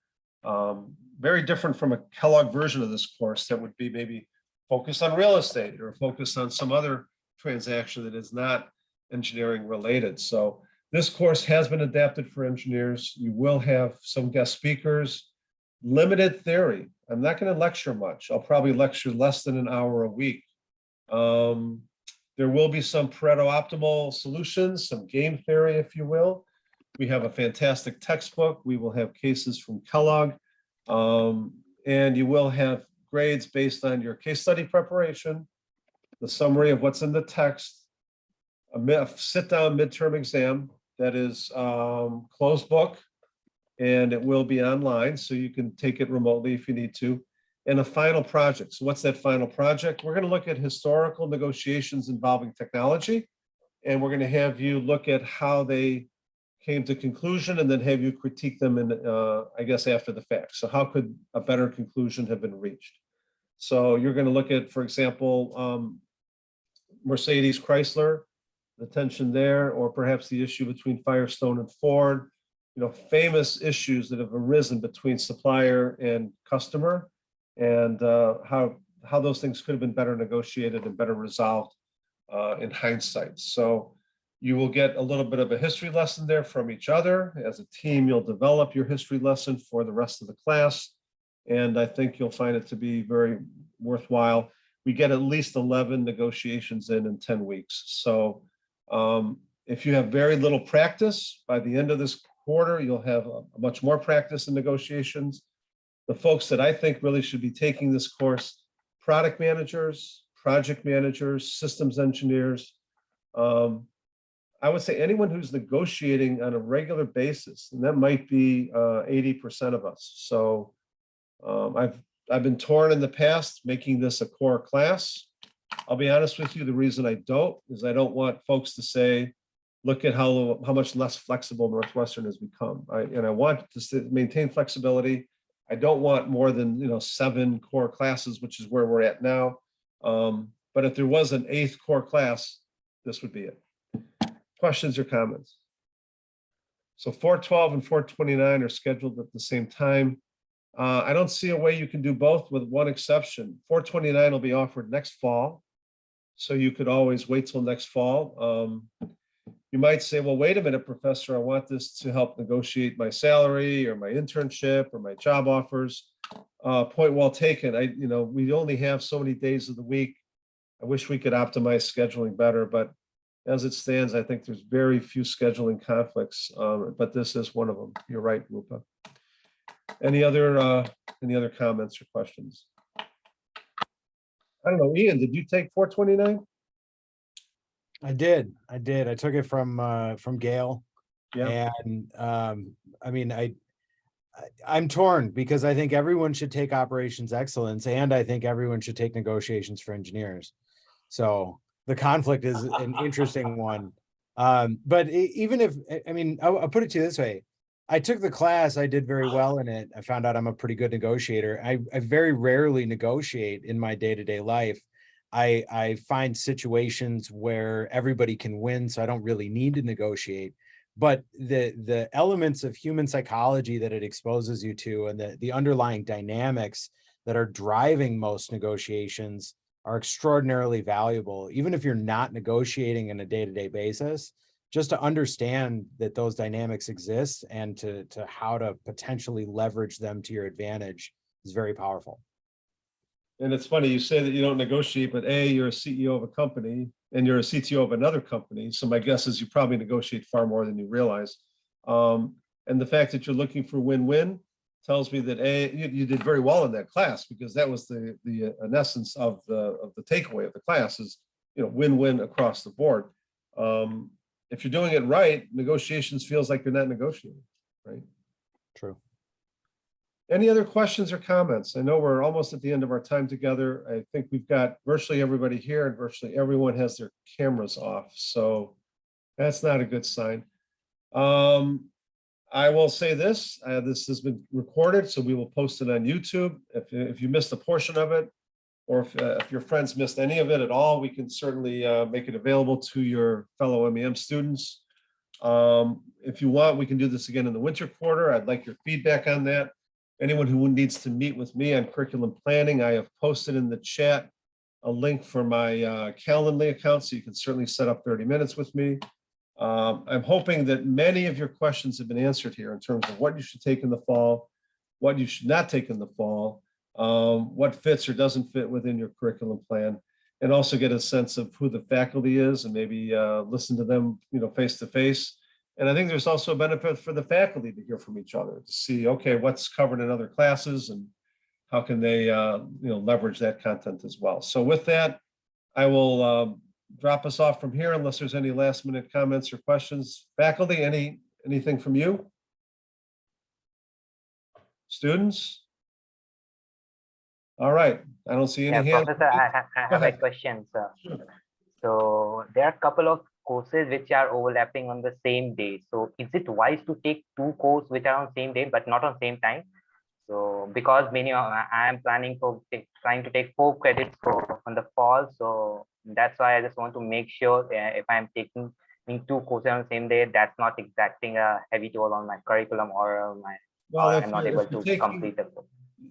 very different from a Kellogg version of this course that would be maybe focused on real estate or focused on some other transaction that is not engineering related. So this course has been adapted for engineers. You will have some guest speakers, limited theory. I'm not going to lecture much. I'll probably lecture less than an hour a week. There will be some Pareto optimal solutions, some game theory, if you will. We have a fantastic textbook. We will have cases from Kellogg. And you will have grades based on your case study preparation, the summary of what's in the text, a sit-down midterm exam that is closed book, and it will be online, so you can take it remotely if you need to, and a final project. So what's that final project? We're going to look at historical negotiations involving technology, and we're going to have you look at how they came to conclusion and then have you critique them in, I guess, after the fact. So how could a better conclusion have been reached? So you're going to look at, for example, Mercedes Chrysler, the tension there, or perhaps the issue between Firestone and Ford, famous issues that have arisen between supplier and customer, and how those things could have been better negotiated and better resolved in hindsight. So you will get a little bit of a history lesson there from each other. As a team, you'll develop your history lesson for the rest of the class. And I think you'll find it to be very worthwhile. We get at least 11 negotiations in 10 weeks. So if you have very little practice, by the end of this quarter, you'll have much more practice in negotiations. The folks that I think really should be taking this course, product managers, project managers, systems engineers, I would say anyone who's negotiating on a regular basis, and that might be 80% of us. So I've been torn in the past making this a core class. I'll be honest with you, the reason I don't is I don't want folks to say, look at how much less flexible Northwestern has become. I want to maintain flexibility. I don't want more than 7 core classes, which is where we're at now. But if there was an 8th core class, this would be it. Questions or comments? So 412 and 429 are scheduled at the same time. I don't see a way you can do both, with one exception. 429 will be offered next fall, so you could always wait till next fall. You might say, well, wait a minute, professor, I want this to help negotiate my salary or my internship or my job offers. Point well taken. We only have so many days of the week. I wish we could optimize scheduling better, but as it stands, I think there's very few scheduling conflicts, but this is one of them. You're right, Rupa. Any other comments or questions? I don't know, Ian, did you take 429? I did. I took it from Gail. Yeah. And I'm torn because I think everyone should take operations excellence, and I think everyone should take negotiations for engineers. So the conflict is an interesting one. But even if, I'll put it to you this way. I took the class, I did very well in it. I found out I'm a pretty good negotiator. I very rarely negotiate in my day-to-day life. I find situations where everybody can win, so I don't really need to negotiate. But the elements of human psychology that it exposes you to, and the underlying dynamics that are driving most negotiations are extraordinarily valuable, even if you're not negotiating on a day-to-day basis. Just to understand that those dynamics exist and to how to potentially leverage them to your advantage is very powerful. And it's funny, you say that you don't negotiate, but you're a CEO of a company and you're a CTO of another company. So my guess is you probably negotiate far more than you realize. And the fact that you're looking for win-win, tells me that you did very well in that class, because that was the in essence of the takeaway of the class is, win-win across the board. If you're doing it right, negotiations feels like you're not negotiating, right? True. Any other questions or comments? I know we're almost at the end of our time together. I think we've got virtually everybody here, and virtually everyone has their cameras off. So that's not a good sign. I will say this, this has been recorded, so we will post it on YouTube. If you missed a portion of it, or if your friends missed any of it at all, we can certainly make it available to your fellow MEM students. If you want, we can do this again in the winter quarter. I'd like your feedback on that. Anyone who needs to meet with me on curriculum planning, I have posted in the chat a link for my Calendly account, so you can certainly set up 30 minutes with me. I'm hoping that many of your questions have been answered here in terms of what you should take in the fall, what you should not take in the fall, what fits or doesn't fit within your curriculum plan, and also get a sense of who the faculty is and maybe listen to them, face to face. And I think there's also a benefit for the faculty to hear from each other, to see, okay, what's covered in other classes and how can they, leverage that content as well. So with that, I will drop us off from here unless there's any last minute comments or questions. Faculty, anything from you? Students? All right, I don't see any hands. Professor, I have a question, sir. Sure. So there are a couple of courses which are overlapping on the same day. So is it wise to take two courses which are on same day but not on same time? So because I am planning for trying to take 4 credits on the fall, so that's why I just want to make sure if I'm taking 2 courses on the same day, that's not exacting a heavy toll on my curriculum or I'm not able to complete it.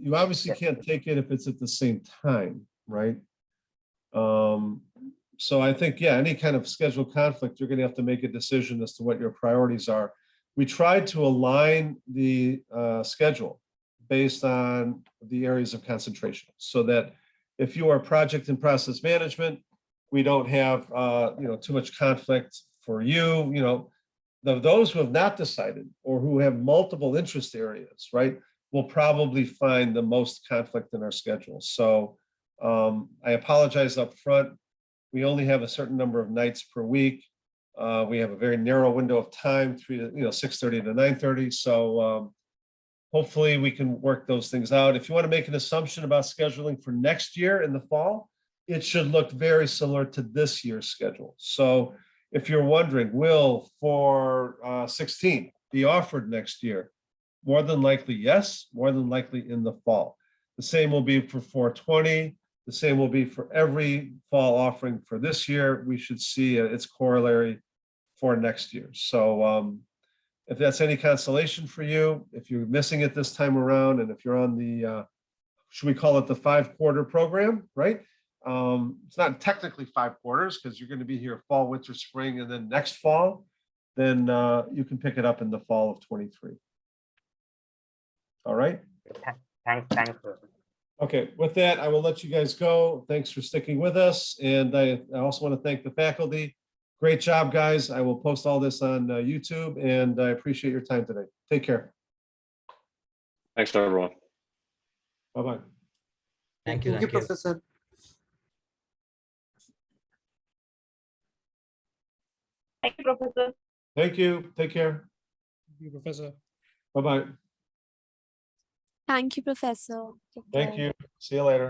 You obviously can't take it if it's at the same time, right? So I think, any kind of schedule conflict, you're going to have to make a decision as to what your priorities are. We tried to align the schedule based on the areas of concentration, so that if you are project and process management, we don't have too much conflict for you. Those who have not decided or who have multiple interest areas, right, will probably find the most conflict in our schedule. So I apologize up front. We only have a certain number of nights per week. We have a very narrow window of time, 6:30 to 9:30. So hopefully we can work those things out. If you want to make an assumption about scheduling for next year in the fall, it should look very similar to this year's schedule. So if you're wondering, will 416 be offered next year? More than likely, yes. More than likely in the fall. The same will be for 420. The same will be for every fall offering for this year. We should see its corollary for next year. So if that's any consolation for you, if you're missing it this time around, and if you're on the, should we call it the 5-quarter program, right? It's not technically 5 quarters because you're going to be here fall, winter, spring, and then next fall, then you can pick it up in the fall of 23. All right. Thanks. Okay, with that, I will let you guys go. Thanks for sticking with us. And I also want to thank the faculty. Great job, guys. I will post all this on YouTube, and I appreciate your time today. Take care. Thanks, everyone. Bye-bye. Thank you, Professor. Thank you, Professor. Thank you. Take care. Thank you, Professor. Bye-bye. Thank you, Professor. Take Thank care. you. See you later.